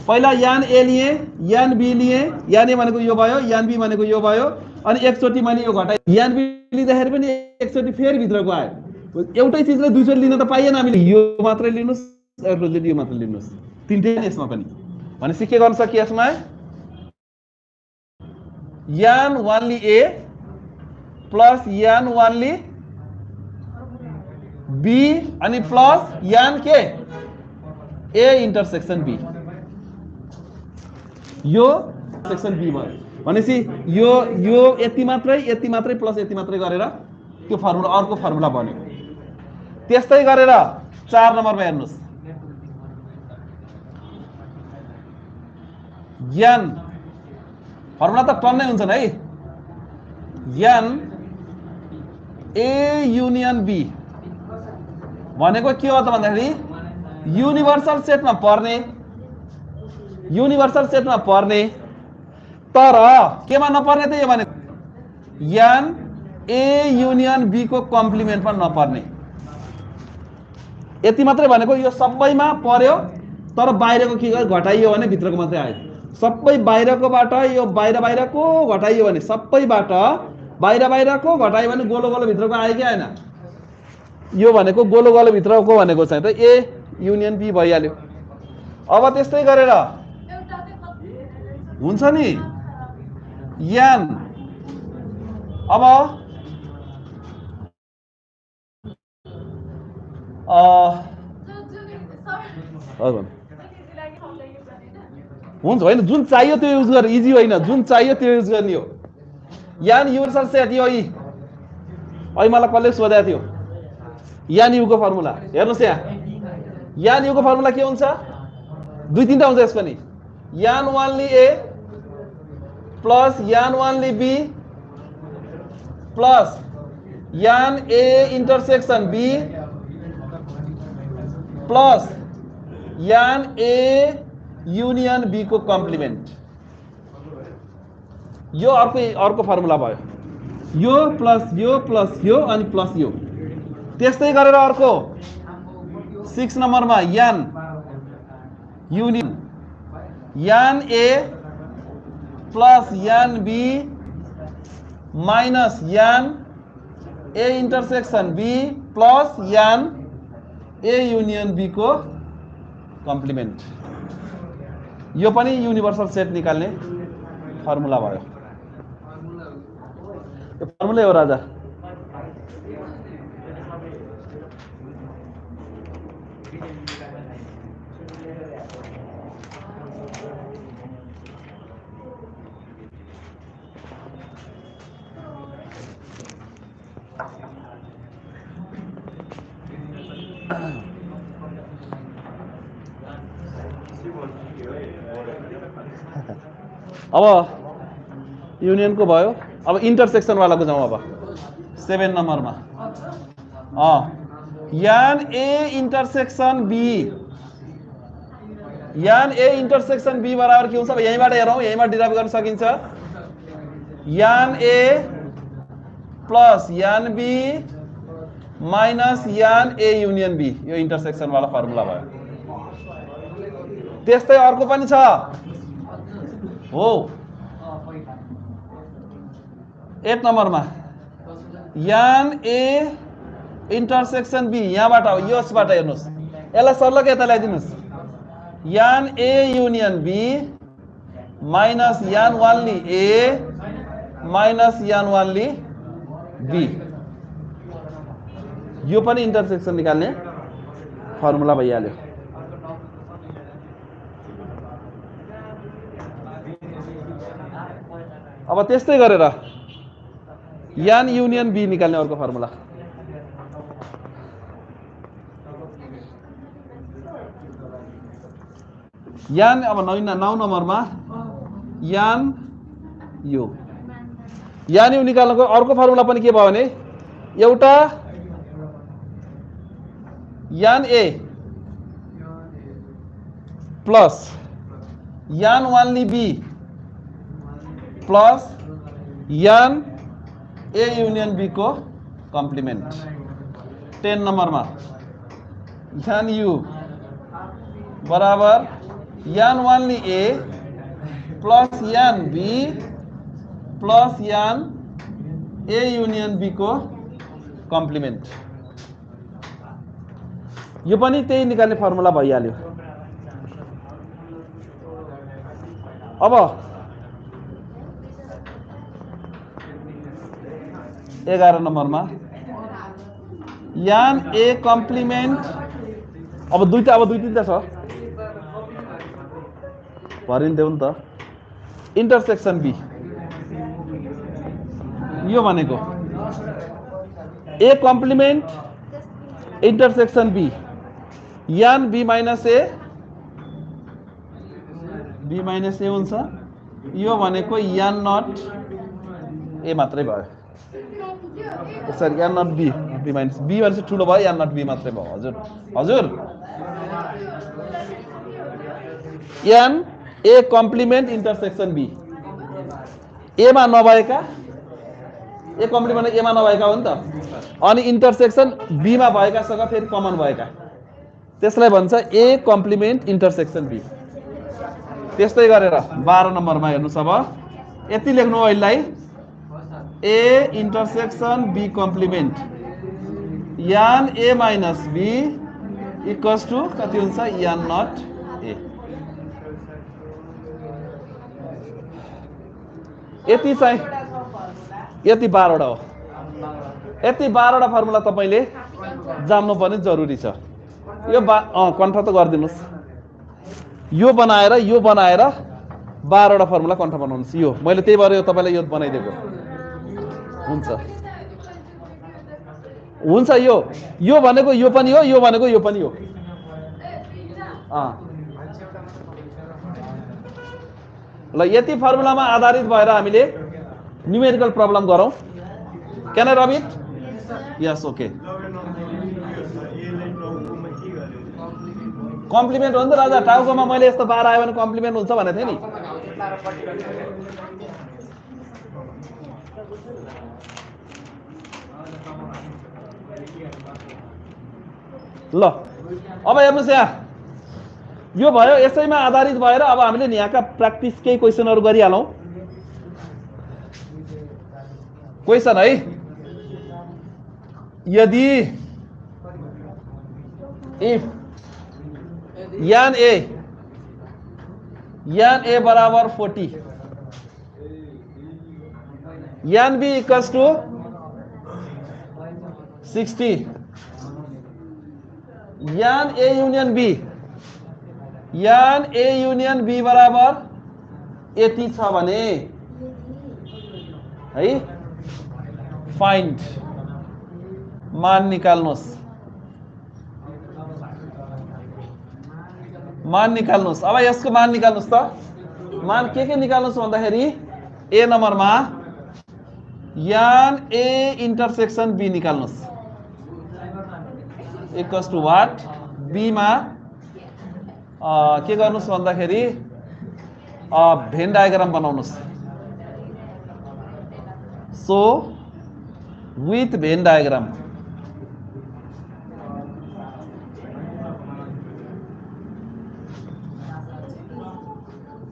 [SPEAKER 1] पहिला यान ए लिए यान बी लिए यान ए भनेको यो भयो यान बी भनेको यो भयो अनि एकचोटी मैले यो घटाए यान बी लिँदाखेरि पनि एकचोटी फेरि भित्रको आयो एउटै चीजलाई दुईचोटी लिन त पाइएन हामीले यो मात्रै लिनुस् अर्कोले यो मात्रै लिनुस् तीनटै नै यसमा पनि भनेपछि के गर्न सकिए यसमा यान 1 ली ए प्लस यान 1 ली बी अनि प्लस यान के ए इन्टरसेक्सन बी यो सेक्सन बी भयो भनेपछि यो यति मात्रै प्लस यति मात्रै गरेर त्यो फर्मुला अर्को फर्मुला बन्यो त्यस्तै गरेर 4 नम्बरमा हेर्नुस् यान फर्मुला त टन्नै हुन्छ है यान ए युनियन बी भनेको के हो त भन्दाखेरि युनिभर्सल सेटमा पर्ने तर केमा नपर्ने त यो भने यान ए युनियन बी को कम्प्लिमेन्टमा नपर्ने यति मात्रै भनेको यो सबैमा पर्यो तर बाहिरको के गर्यो घटाइयो भने भित्रको मात्रै आयो सबै बाहिरकोबाट यो बाहिरको घटाइयो भने सबैबाट बाहिरको घटाइयो भने गोलो गोलो भित्रको आयो कि आएन यो भनेको गोलो गोलो भित्रको भनेको चाहिँ त ए युनियन बी भइहाल्यो अब त्यस्तै गरेर हुन्छ नि यान अब हुन्छ होइन जुन चाहियो त्यो युज गर इजी होइन जुन चाहियो त्यो युज गर्ने हो यान युनिभर्सल सेट यो अहिले मलाई कसले सोधेको थियो यान युको फर्मुला हेर्नुस् यहाँ यान युको फर्मुला के हुन्छ 2-3टा हुन्छ यसको नि यान 1 ली ए प्लस यान 1 ली बी प्लस यान ए इंटरसेक्शन बी प्लस यान ए यूनियन बी को कम्प्लिमेंट यो अर्को फर्मुला भयो यो प्लस यो अनि प्लस यो त्यस्तै गरेर अर्को 6 नम्बरमा यान यूनियन यान A plus n B minus n A intersection be plus यान ए यूनियन बी को कम्प्लिमेंट यो पनि युनिभर्सल सेट निकाल्ने फर्मुला भयो। फर्मुलै हो राजा। अब युनियन को भयो। अब इंटरसेक्शन वाला को जाऊँ। अब 7 नंबरमा यान ए इंटरसेक्शन बी, यान ए इंटरसेक्शन बी बराबर के हुन्छ? यहीँबाट हेरौँ, यहीँबाट डिराइभ गर्न सकिन्छ। यान A plus n B minus n A union be, यो इंटरसेक्शन वाला फर्मुला भयो। त्यस्तै अर्को पनि छ हो 8 नम्बरमा यान ए इंटरसेक्शन बी, यहाँबाट हो, यसबाट हेर्नुस्, यसलाई सर्लक यता ल्याइदिनुस्। यान ए युनियन बी माइनस यान वानली ए माइनस यान वानली बी, यो पनि इंटरसेक्शन निकाल्ने फर्मुला भइहाल्यो। अब त्यस्तै गरेर यान युनियन बी निकाल्ने अर्को फर्मुला। यान अब 9 नम्बरमा यान यू, यान यू निकाल्नको अर्को फर्मुला पनि के भयो भने एउटा यान ए प्लस यान वानली बी प्लस यान ए युनियन बी को कम्प्लिमेंट। 10 नंबरमा यान यू बराबर यान वानली ए प्लस यान बी प्लस यान ए युनियन बी को कम्प्लिमेंट, यो पनि त्यही निकाल्ने फर्मुला भइहाल्यो। अब 11 नम्बरमा यान ए कम्प्लिमेंट, अब दुईटा छ, भरिन्थ्यो नि त। इंटरसेक्शन बी, यो भनेको ए कम्प्लिमेंट इंटरसेक्शन बी, यान बी माइनस ए हुन्छ, यो भनेको यान नट ए मात्रै भयो। Sorry n not B, B minus B भनेपछि ठुलो भयो, यान नट बी मात्रै भयो। हजुर हजुर यान ए कम्प्लिमेंट इंटरसेक्शन बी, ए मा नभएका, ए कम्प्लिमेंट ए मा नभएका हो नि त, अनि इंटरसेक्शन बी मा भएकासँग फेरि कमन भएका, त्यसलाई भन्छ ए कम्प्लिमेंट इंटरसेक्शन बी। त्यस्तै गरेर 12 नम्बरमा हेर्नुस्। अब यति लेख्नु हो, यसलाई ए इंटरसेक्शन बी कम्प्लिमेंट यान ए माइनस बी इक्वल्स टू कति हुन्छ? यान नट ए। यति चाहिँ यति 12 वटा हो। यति 12 वटा फर्मुला तपाईले जान्नु पर्ने जरुरी छ। यो कन्ठ त गरिदिनुस्, यो बनाएर 12 वटा फर्मुला कन्ठ बनाउनुस्। यो मैले त्यही भएर तपाईलाई यो बनाइदिएको हुन्छ। यो भनेको यो पनि हो, यो भनेको यो पनि हो। ल यति फर्मुलामा आधारित भएर हामीले न्यूमेरिकल प्रब्लम गरौँ। Can I rub it? Yes okay. Complement हो नि त राजा, टाउकोमा मैले यस्तो 12 आयो भने कम्प्लिमेन्ट हुन्छ भनेको थिएँ नि। ल अब हेर्नुस्, यहाँ यो भयो। यसैमा आधारित भएर अब हामीले यहाँका प्र्याक्टिस केही क्वेसनहरु गरिहालौं। क्वेसन है, यदि इफ यान ए बराबर 40 यान बी इक्वल्स टू 60, यान ए युनियन बी, यान ए युनियन बी बराबर यति छ भने है फाइन्ड मान निकाल्नुहोस्, मान निकाल्नुहोस्। अब यसको मान निकाल्नुहोस् त। मान के निकाल्नुहोस् भन्दाखेरि ए नम्बरमा यान ए इन्टरसेक्सन बी निकाल्नुहोस् इक्वल्स टु वाट, बी मा के गर्नुहोस् भन्दाखेरि भेन डायग्राम बनाउनुहोस्। So with Venn diagram,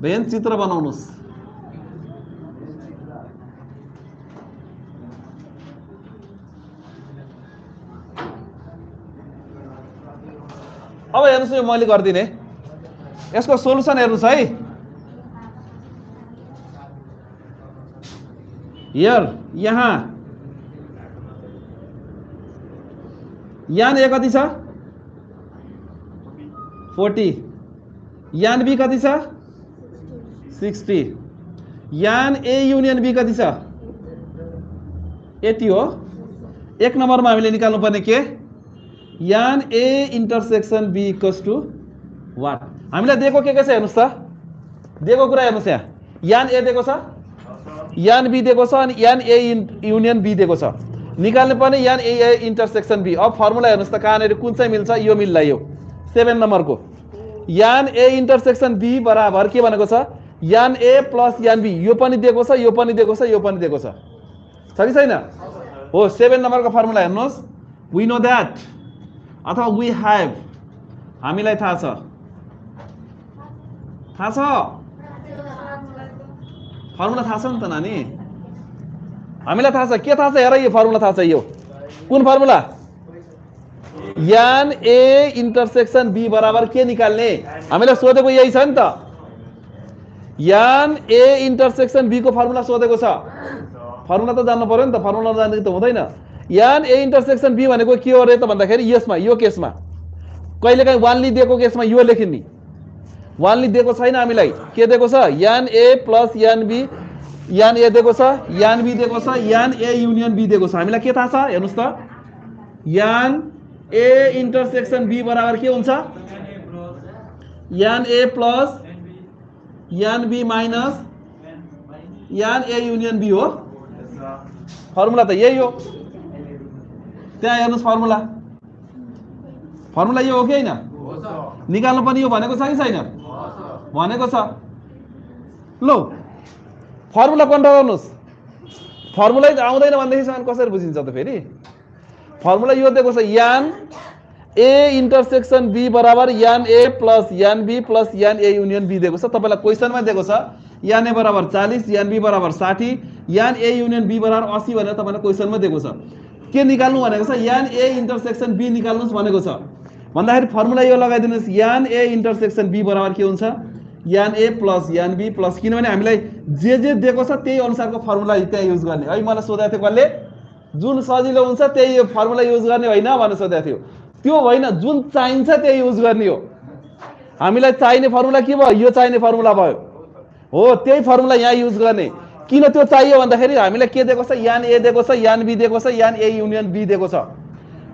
[SPEAKER 1] Venn चित्र बनाउनुहोस्। अब हेर्नुहोस् यो मैले गर्दिने, यसको सोलुसन हेर्नुहोस् है। हियर यहाँ यान ए कति छ 40, यान बी कति छ 60, यान ए युनियन बी कति छ 80 हो। एक नम्बरमा हामीले निकाल्नु पर्ने के n A intersection B equals to what. हामीलाई दिएको के छ हेर्नुहोस् त, दिएको कुरा हेर्नुहोस्। यहाँ यान ए दिएको छ, यान बी दिएको छ अनि यान ए युनियन बी दिएको छ। निकाल्नु पर्ने यान ए इन्टरसेक्सन बी। अब फर्मुला हेर्नुहोस् त कहाँनिर कुन चाहिँ मिल्छ, यो मिल्ला। यो 7 नम्बरको यान ए इन्टरसेक्सन बी बराबर के भनेको छ n A plus n be. यो पनि दिएको छ, यो पनि दिएको छ, यो पनि दिएको छ कि छैन हो। 7 नम्बरको फर्मुला हेर्नुहोस्। वी नो द्याट अथवा वी हैव, हामीलाई थाहा छ, थाहा छ फर्मुला थाहा छ नि त नानी, हामीलाई थाहा छ। के थाहा छ हेर, यो फर्मुला थाहा छ। यो कुन फर्मुला, यान ए इन्टरसेक्सन बी बराबर के निकाल्ने, हामीलाई सोधेको यही छ नि त। यान ए इन्टरसेक्सन बी को फर्मुला सोधेको छ। फर्मुला त जान्नु पर्यो नि त, फर्मुला जान्नु त हुँदैन। यान ए इन्टरसेक्सन बी भनेको के हो रे त भन्दाखेरि यसमा, यो केसमा कहिलेकाहीँ वानली दिएको केसमा यो लेखिन् नि, वानली दिएको छैन हामीलाई। के दिएको छ n A plus n be, यान ए दिएको छ, यान बी दिएको छ, यान ए युनियन बी दिएको छ। हामीलाई के थाहा छ हेर्नुहोस् त, यान ए इन्टरसेक्सन बी बराबर के हुन्छ यान A plus n B minus n A union be हो। फर्मुला त यही हो। त्यहाँ हेर्नुहोस् फर्मुला, फर्मुला यो हो कि होइन, निकाल्नु पनि यो भनेको छ कि छैन, भनेको छ। लो फर्मुला कन्ट्रोल गर्नुहोस्। फर्मुला आउँदैन भनेदेखि कसरी बुझिन्छ त फेरि। फर्मुला यो दिएको छ यान ए इन्टरसेक्सन बी बराबर यान A plus n be plus यान ए युनियन बी दिएको छ। तपाईँलाई क्वेसनमा दिएको छ यान ए बराबर 40, यान बी बराबर 60, यान ए युनियन बी बराबर 80 भनेर तपाईँलाई क्वेसनमा दिएको छ। के निकाल्नु भनेको छ यान ए इन्टरसेक्सन बी निकाल्नुहोस् भनेको छ। भन्दाखेरि फर्मुला यो लगाइदिनुहोस्, यान ए इन्टरसेक्सन बी बराबर के हुन्छ यान A plus n be plus, किनभने हामीलाई जे दिएको छ त्यही अनुसारको फर्मुला त्यहाँ युज गर्ने है। मलाई सोधेको थियो कसले, जुन सजिलो हुन्छ त्यही फर्मुला युज गर्ने होइन भनेर सोधेको थियो। त्यो होइन, जुन चाहिन्छ त्यही युज गर्ने हो। हामीलाई चाहिने फर्मुला के भयो, यो चाहिने फर्मुला भयो हो, त्यही फर्मुला यहाँ युज गर्ने। किन त्यो चाहियो भन्दाखेरि हामीलाई के दिएको छ यान ए दिएको छ, यान बी दिएको छ, यान ए युनियन बी दिएको छ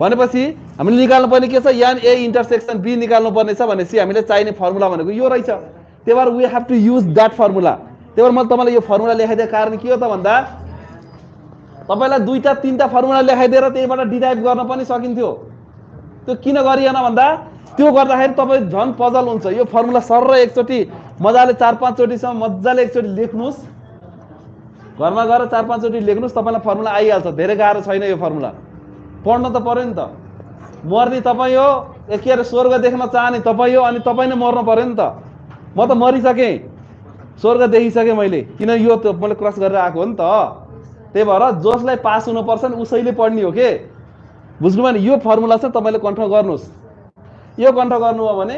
[SPEAKER 1] भनेपछि हामीले निकाल्नु पर्ने के छ यान ए इन्टरसेक्सन बी निकाल्नु पर्ने छ भनेपछि हामीले चाहिने फर्मुला भनेको यो रहेछ। त्यही भएर we have to use that formula. त्यही भएर मैले तपाईँलाई यो फर्मुला लेखाइदिएको कारण के हो त भन्दा तपाईँलाई 2-3टा फर्मुला लेखाइदिएर त्यहीबाट डिराइभ गर्न पनि सकिन्थ्यो। त्यो किन गरिएन भन्दा त्यो गर्दाखेरि तपाईँ झन् पजल हुन्छ। यो फर्मुला सर एकचोटि मजाले 4-5 चोटिसम्म मजाले एकचोटि लेख्नुहोस्, घरमा गएर 4-5 चोटि लेख्नुहोस्, तपाईँलाई फर्मुला आइहाल्छ। धेरै गाह्रो छैन यो फर्मुला, पढ्न त पर्यो नि त। मर्ने तपाईँ हो, के अरे स्वर्ग देख्न चाहने तपाईँ हो, अनि तपाईँ नै मर्नु पर्यो नि त। म त मरिसकेँ, स्वर्ग देखिसकेँ मैले, किन यो त मैले क्रस गरेर आएको हो नि त। त्यही भएर जसलाई पास हुनुपर्छ नि उसैले पढ्ने हो के, बुझ्नुभयो नि। यो फर्मुला चाहिँ तपाईँले कन्ट्रोल गर्नुहोस्। यो कन्ट्रोल गर्नुभयो भने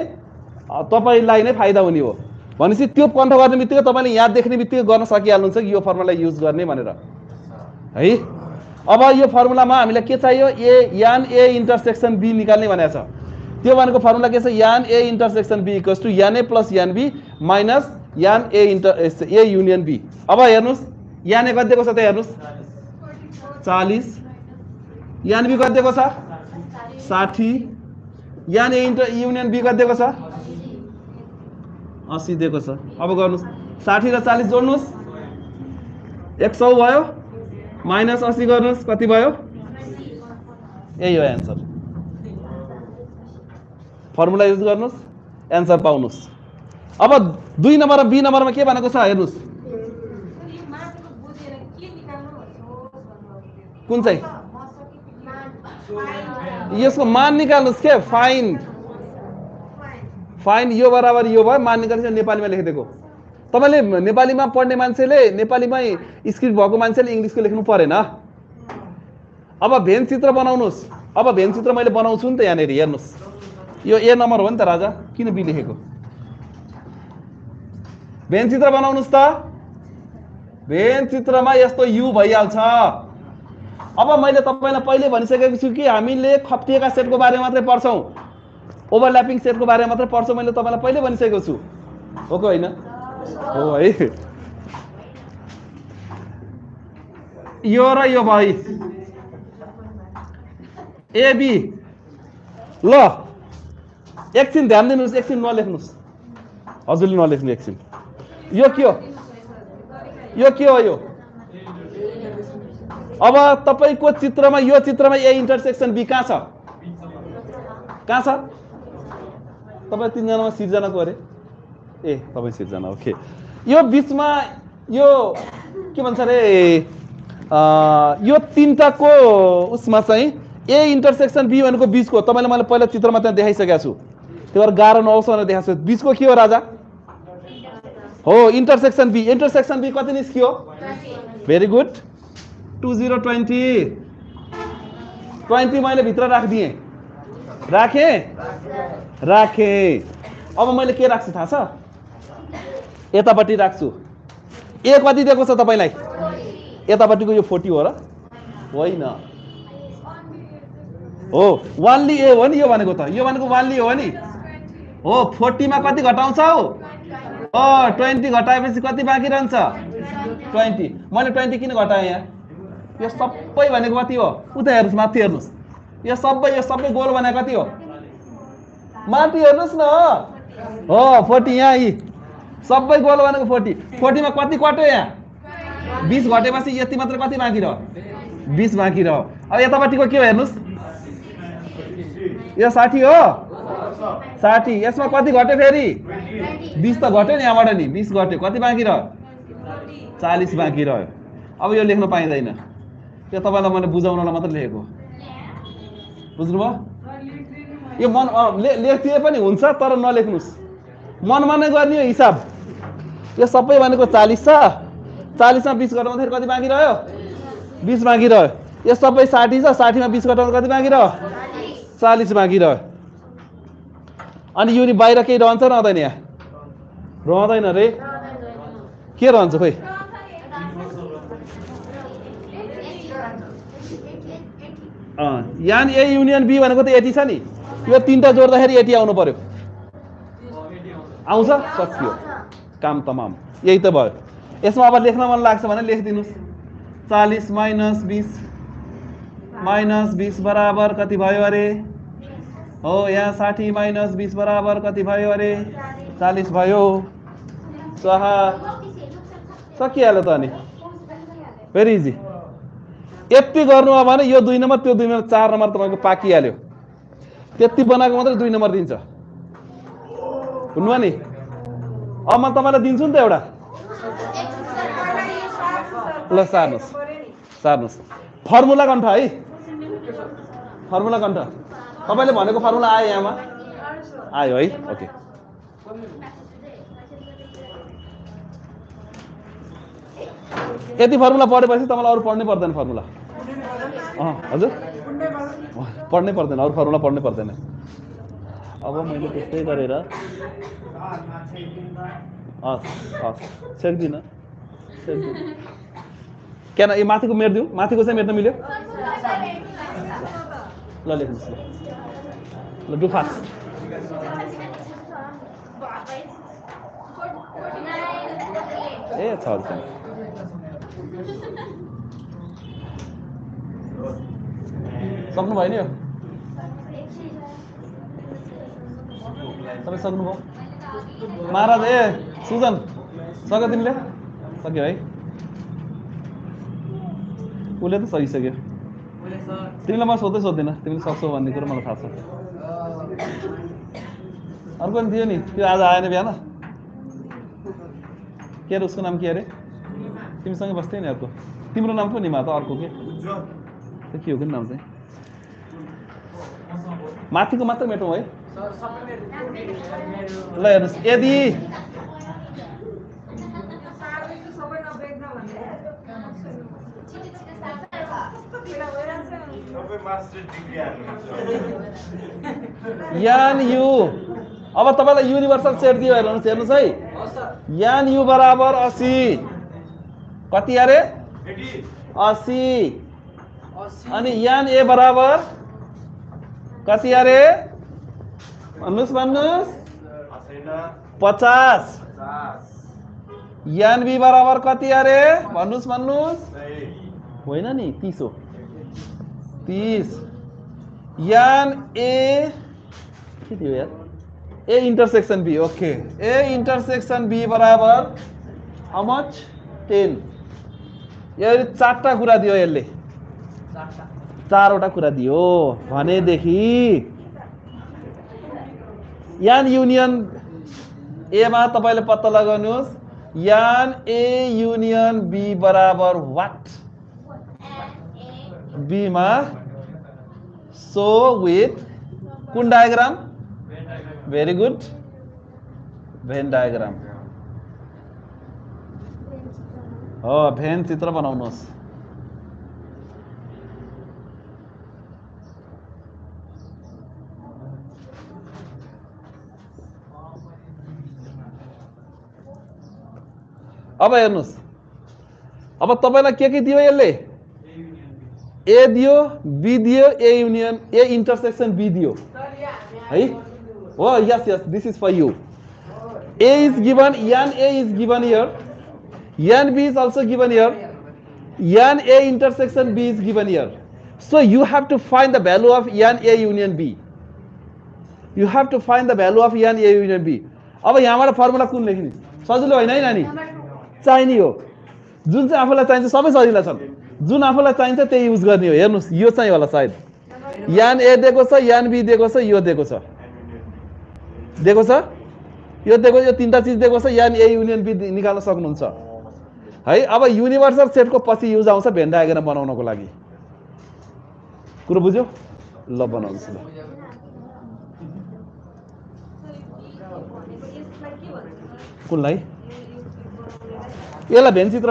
[SPEAKER 1] तपाईँलाई नै फाइदा हुने हो। भनेपछि त्यो कन्ट्रोल गर्ने बित्तिकै तपाईँले याद देख्ने बित्तिकै गर्न सकिहाल्नुहुन्छ कि यो फर्मुला युज गर्ने भनेर। है। अब यो फर्मुलामा हामीलाई के चाहियो, ए यान ए इन्टरसेक्सन बी निकाल्ने भनेको छ। त्यो भनेको फर्मुला के छ, n A intersection B equals to n A plus n B minus n A union be. अब हेर्नुहोस् यान ए कति दिएको छ त हेर्नुहोस् 40, यान बी कति दिएको छ 60, यान ए युनियन बी कति दिएको छ 80 दिएको छ। अब गर्नुहोस् 60 र 40 जोड्नुहोस् 100 भयो, माइनस 80 गर्नुहोस् कति भयो, यही हो एन्सर। फर्मुला युज गर्नुहोस् एन्सर पाउनुहोस्। अब 2 नम्बर र बी नम्बरमा के भनेको छ हेर्नुहोस्, कुन चाहिँ यसको मान निकाल्नुहोस् के, फाइन फाइन यो बराबर यो भयो, मान निकाल्नुहोस्। नेपालीमा लेखिदिएको, तपाईँले नेपालीमा पढ्ने मान्छेले, नेपालीमै स्क्रिप्ट भएको मान्छेले इङ्ग्लिसको लेख्नु परेन। अब भेन चित्र बनाउनुहोस्। अब भेन चित्र मैले बनाउँछु नि त यहाँनिर हेर्नुहोस्, यो ए नम्बर हो नि त राजा, किन बी लेखेको, भेन चित्र बनाउनुहोस् त। भेन चित्रमा यस्तो यु भइहाल्छ। अब मैले तपाईँलाई पहिले भनिसकेको छु कि हामीले खप्टिएका सेटको बारेमा मात्रै पढ्छौँ, ओभरल्यापिङ सेटको बारेमा मात्रै पढ्छौँ, मैले तपाईँलाई पहिले भनिसकेको छु, हो कि होइन? हो है। यो र यो भयो एबी। ल एकछिन ध्यान दिनुहोस्, एकछिन नलेख्नुहोस्, हजुरले नलेख्नु एकछिन। यो के हो, यो के हो, यो अब तपाईको चित्रमा, यो चित्रमा ए इन्टरसेक्सन बी कहाँ छ, कहाँ छ? तपाईँ 3 जनामा सिर्जनाको अरे, ए तपाईँ सिर्जना, ओके। यो बिचमा यो के भन्छ अरे, यो 3टाको उसमा चाहिँ ए इन्टरसेक्सन बी भनेको बिचको, तपाईँले मैले पहिला चित्रमा त्यहाँ देखाइसकेको छु, त्यो भएर गाह्रो नहोस् भनेर देखाएको छु। बिचको के हो राजा? हो इन्टरसेक्सन बी। इन्टरसेक्सन बी कति निस्कियो? भेरी गुड, 20 20 मैले भित्र राखिदिएँ, राखेँ। अब मैले के राख्छु थाहा छ? यतापट्टि राख्छु। ए कति दिएको छ तपाईँलाई? यतापट्टिको यो 40 हो र होइन? हो 1 ए हो नि यो भनेको त, यो भनेको 1 हो नि। हो 40 मा कति घटाउँछौ? 20 घटाएपछि कति बाँकी रहन्छ? 20। मैले 20 किन घटाएँ यहाँ? यो सबै भनेको कति हो? उता हेर्नुहोस्, माथि हेर्नुहोस्, यो सबै गोल भनेको कति हो? माथि हेर्नुहोस् न, हो 40 यहाँ, यी सबै गोल भनेको 40 मा कति कट्यो यहाँ? 20 घटेपछि यति मात्र कति बाँकी रह्यो? 20 बाँकी रह्यो। अब यतापट्टिको के हो हेर्नुहोस्, यो 60 हो, 60। यसमा कति घट्यो फेरि? 20 त घट्यो नि यहाँबाट नि, 20 घट्यो, कति बाँकी रह्यो? 40 बाँकी रह्यो। अब यो लेख्न पाइँदैन, यो तपाईँलाई मैले बुझाउनलाई मात्र लेखेको, बुझ्नुभयो? यो मन लेखिदिए पनि हुन्छ, तर नलेख्नुहोस्, मनमा नै गर्ने हो हिसाब। यो सबै भनेको 40 छ, 40 मा 20 घटाउँदाखेरि कति बाँकी रह्यो? 20 बाँकी रह्यो। यो सबै 60 छ, 60 मा 20 घटाउँदा कति बाँकी रह्यो? 40 बाँकी रह्यो। अनि यो नि बाहिर केही रहन्छ रहँदैन? यहाँ रहँदैन रे, के रहन्छ खोइ? यान ए युनियन बी भनेको त 80 छ नि, यो 3टा जोड्दाखेरि 80 आउनु पर्यो। आउँछ? सकियो, काम तमाम, यही त भयो। यसमा अब लेख्न मन लाग्छ भने लेखिदिनुहोस्। 40 माइनस 20 बराबर कति भयो अरे? हो यहाँ 60 माइनस 20 बराबर कति भयो अरे? 40 भयो। सकिहाल्यो त अनि, भेरी इजी। यति गर्नु हो भने यो 2 नम्बर, त्यो 2 नम्बर, 4 नम्बर तपाईँको पाकिहाल्यो। त्यति बनाएको मात्रै 2 नम्बर दिन्छ, हुनुभयो नि? अब म तपाईँलाई दिन्छु नि त एउटा, ल सार्नुहोस्। फर्मुला कण्ठ है, फर्मुला कण्ठ। तपाईँले भनेको फर्मुला आयो यहाँमा? आयो है, ओके। यति फर्मुला पढेपछि तपाईँलाई अरू पढ्नै पर्दैन फर्मुला। हजुर पढ्नै पर्दैन, अरू फर्मुला पढ्नै पर्दैन। अब मैले त्यस्तै गरेर छेक्दिनँ। क्या यो माथिको मेट्दिउँ माथिको चाहिँ मेट्न मिल्यो ल लेख्नुहोस् ल डु फास्ट ए छ सक्नु भयो नि यो तपाईँ सक्नुभयो महाराज ए सुजन सक्यो तिमीले सक्यो है उसले त सकिसक्यो तिमीलाई म सोध्दिनँ तिमीले सक्छौ भन्ने कुरो मलाई थाहा छ अर्को पनि थियो नि त्यो आज आएन बिहान के अरे उसको नाम के अरे तिमीसँगै बस्थ्यौ नि अर्को तिम्रो नाम पो नि मा त अर्को के के हो कि नाम चाहिँ माथिको मात्र मेटौँ है ल हेर्नुहोस् यदि यान यु अब तपाईँलाई युनिभर्सल सेट दियो हेर्नुहोस् है यान यु बराबर 80 कति अरे 80 अनि यान ए बराबर कति अरे भन्नुहोस् 50 यान बी बराबर कति अरे भन्नुहोस् होइन नि 30 हो 30 यान ए के थियो यार A intersection B okay A intersection B बराबर हाउ मच 10 यो चारवटा कुरा दियो यसले चारवटा कुरा दियो भनेदेखि यान युनियन ए मा तपाईले पत्ता लगाउनुहोस् यान ए युनियन बी बराबर व्हाट बी मा सो विथ कुन diagram very good van diagram हो भेन चित्र बनाउनुहोस् अब हेर्नुहोस् अब तपाईलाई के दियो यसले ए दियो बी दियो A union A intersection B दियो है हो yes yes this is for you A is given and A is given here and B is also given here yan a intersection b is given here so you have to find the value of yan a union b you have to find the value of yan a union b अब यहाँबाट formula कुन लेख्ने सजिलो होइन है नानी चाहिने हो जुन चाहिँ आफूलाई चाहिन्छ सबै सजिला छन् जुन आफूलाई चाहिन्छ त्यही युज गर्ने हो हेर्नुस् यो चाहिँ होला सायद यान ए दिएको छ यान बी दिएको छ यो दिएको छ यो तीनटा चीज दिएको छ यान ए युनियन बी निकाल्न सक्नुहुन्छ है अब युनिभर्सल सेटको पछि युज आउँछ भेन डायग्राम बनाउनको लागि कुरो बुझ्यो ल बनाउँछु ल कुनलाई यसलाई भेन चित्र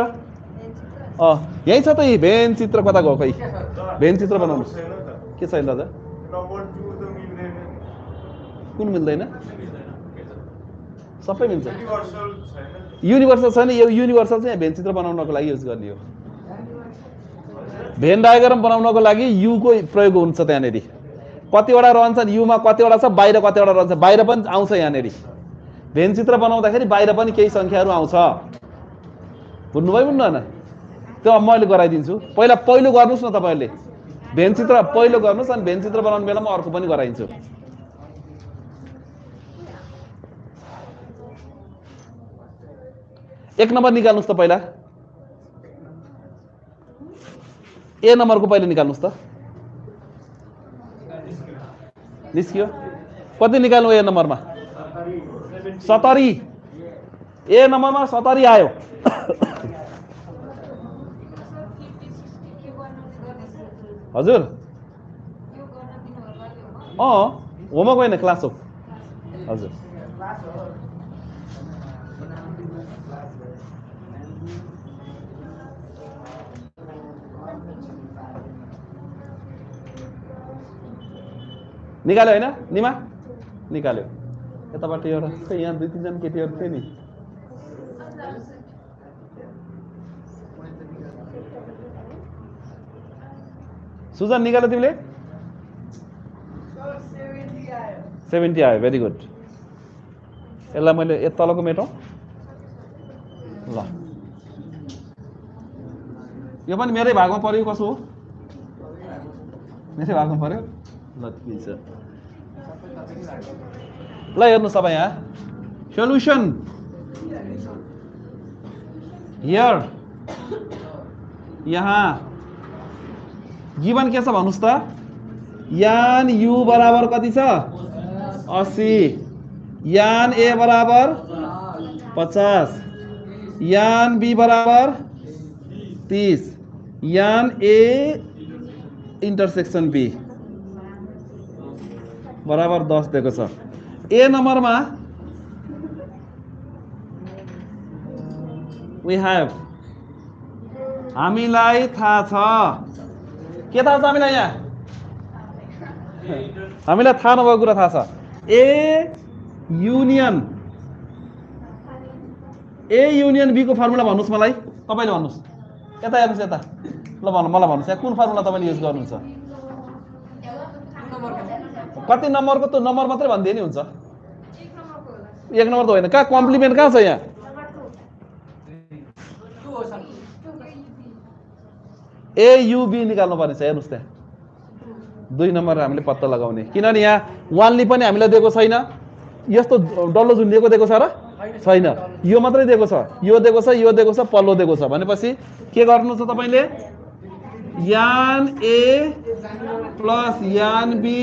[SPEAKER 1] यही छ त यी भेन चित्र कता गयो खै भेन चित्र बनाउनुस् के छैन दादा कुन मिल्दैन सबै मिल्छ युनिभर्सल छैन यो युनिभर्सल चाहिँ भेन चित्र बनाउनको लागि युज गर्ने हो भेन डायग्राम बनाउनको लागि यु को प्रयोग हुन्छ त्यहाँनेरि कतिवटा रहन्छन् युमा कतिवटा छ बाहिर कतिवटा रहन्छ बाहिर पनि आउँछ यहाँनेरि भेन चित्र बनाउँदाखेरि बाहिर पनि केही संख्याहरू आउँछ बुझ्नुभयो बुझ्नुहुन्न त्यो अब मैले गराइदिन्छु पहिलो गर्नुस् न तपाईहरुले भेन चित्र पहिलो गर्नुस् अनि भेन चित्र बनाउने बेलामा अर्को पनि गराइदिन्छु एक नम्बर निकाल्नुस् त पहिला ए नम्बरको पहिला निकाल्नुस् त निस्कियो कति निकाल्नु ए नम्बरमा 70 ए नम्बरमा 70 आयो हजुर होमवर्क होइन क्लास हो हजुर निकाल्यो होइन निमा निकाल्यो यताबाट एउटा खै यहाँ 2-3 जना केटीहरू थिए नि सुजन निकाल्यो तिमीले 70 आयो भेरी गुड यसलाई मैले तलको मेटौँ ल यो पनि मेरै भागमा पर्यो कसो हो मेरै भागमा पर्यो ल ठिकै छ ल हेर्नु सबै यहाँ सोल्युसन हियर यहाँ गिवन के छ भन्नुस् त यान यु बराबर कति छ 80 यान ए बराबर 50 यान बी बराबर 30 यान ए इंटरसेक्शन बी बराबर 10 दिएको छ ए नम्बरमा वी हैव हामीलाई थाहा छ के थाहा छ हामीलाई यहाँ हामीलाई थाहा नभएको कुरा थाहा छ ए युनियन बी को फर्मुला भन्नुस् मलाई तपाईले भन्नुस् यता हेर्नुस् यता ल भन्नु मलाई भन्नुस् यहाँ कुन फर्मुला तपाईले युज गर्नुहुन्छ कति नम्बरको त नम्बर मात्रै भन्दिए नि हुन्छ एक नम्बर त होइन कहाँ कम्प्लिमेन्ट कहाँ छ यहाँ एयुबी निकाल्नु पर्ने छ हेर्नुस् त्यहाँ 2 नम्बर हामीले पत्ता लगाउने किनभने यहाँ 1 ले पनि हामीलाई दिएको छैन यस्तो डल्लो झुन्डिएको दिएको छ र छैन यो मात्रै दिएको छ यो दिएको छ यो दिएको छ पल्लो दिएको छ भनेपछि के गर्नु छ तपाईले यान A plus n B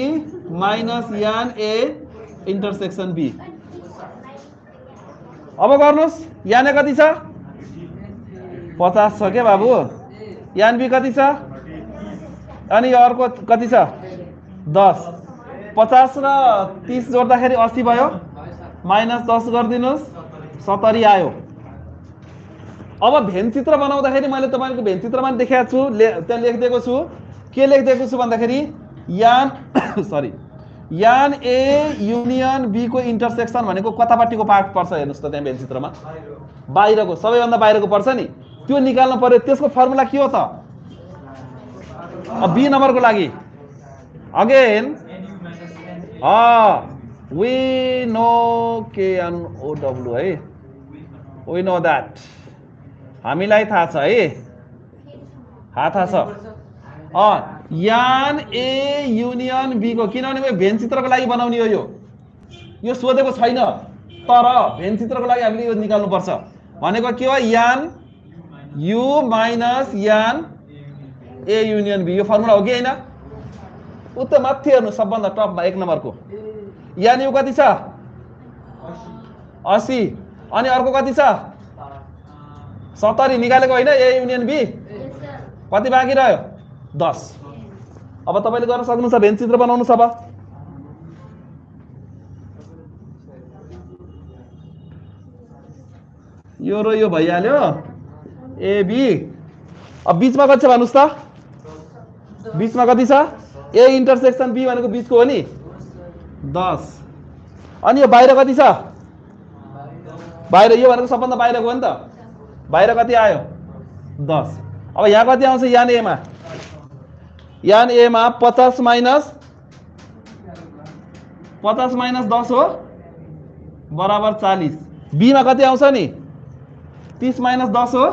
[SPEAKER 1] minus n A intersection be अब गर्नुस् यान ए कति छ 50 छ के बाबु यान बी कति छ अनि यो अर्को कति छ 10 50 र 30 जोड्दाखेरि 80 भयो माइनस 10 गरिदिनुस् 70 आयो अब भेनचित्र बनाउँदाखेरि मैले तपाईको भेनचित्रमा देखाएको छु त्यहाँ लेखिदिएको छु के लेखिदिएको छु भन्दाखेरि यान सरी यान ए युनियन बी को इंटरसेक्शन भनेको कतापट्टिको पार्ट पर्छ हेर्नुस् त त्यहाँ भेनचित्रमा बाहिरको सबैभन्दा बाहिरको पर्छ नि त्यो निकाल्नु पर्यो त्यसको फर्मुला के हो त अब बी नम्बरको लागि अगेन वी नो के एन ओ डब्ल्यू है वी नो दैट हामीलाई थाहा छ है थाहा छ यान ए युनियन बी को किनभने भेनचित्रको लागि बनाउने हो यो सोधेको छैन तर भेनचित्रको लागि हामीले यो निकाल्नु पर्छ भनेको के हो यान you minus n A union be यो फर्मुला हो कि हैन उता माथि हेर्नु सबभन्दा टपमा 1 नम्बरको यान यु कति छ 80 अनि अर्को कति छ 70 निकालेको हैन ए युनियन बी कति बाँकी रह्यो 10 अब तपाईले गर्न सक्नुहुन्छ भेनचित्र बनाउनु छ अब यो र यो भइहाल्यो ए बी अब बीचमा कति छ भन्नुस् त बीचमा कति छ ए इंटरसेक्शन बी भनेको बीचको हो नि 10 अनि यो बाहिर कति छ बाहिर यो भनेको सबभन्दा बाहिरको हो नि त बाहिर कति आयो 10 अब यहाँ कति आउँछ यान ए मा 50 माइनस 10 हो बराबर 40 बी मा कति आउँछ नि 30 माइनस 10 हो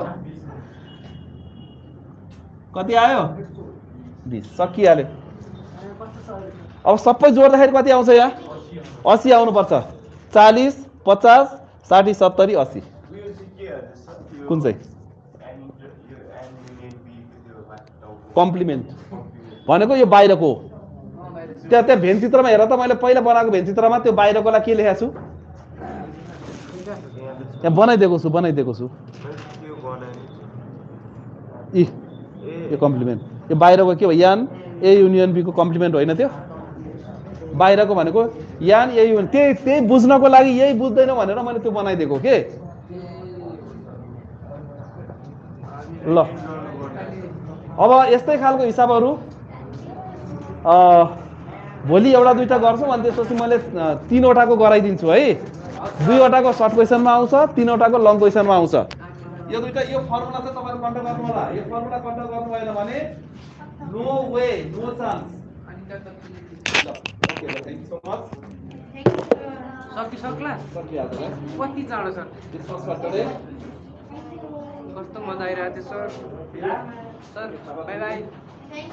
[SPEAKER 1] कति आयो 20 सकिहाल्यो अब सबै जोड्दाखेरि कति आउँछ यहाँ 80 आउनु पर्छ 40 50 60 70 80 कुन चाहिँ कम्प्लिमेन्ट भनेको यो बाहिरको त्यहाँ भेनचित्रमा हेर त मैले पहिला बनाएको भेनचित्रमा त्यो बाहिरकोलाई के लेखेको छु यहाँ बनाइदिएको छु यो कम्प्लिमेन्ट यो बाहिरको के हो यान ए युनियन बी को कम्प्लिमेन्ट होइन त्यो बाहिरको भनेको यान ए युनियन त्यही बुझ्नको लागि यही बुझ्दैन भनेर मैले त्यो बनाइदिएको के ल अब यस्तै खालको हिसाबहरू भोलि एउटा दुईटा गर्छौँ अनि त्यसपछि मैले 3 वटाको गराइदिन्छु है 2 वटाको सर्ट क्वेसनमा आउँछ 3 वटाको लङ क्वेसनमा आउँछ यो दुईटा यो फर्मुला चाहिँ तपाईहरु कन्ट्रोल गर्नु होला यो फर्मुला कन्ट्रोल गर्नु भएन भने no way no chance okay thank you so much
[SPEAKER 2] सकिसक्ला
[SPEAKER 1] सकिहाल्छ
[SPEAKER 2] कति चाँडो सर
[SPEAKER 1] त्यसमा सटरडे
[SPEAKER 2] कस्तो मजा आइरहेको थियो सर बाई बाई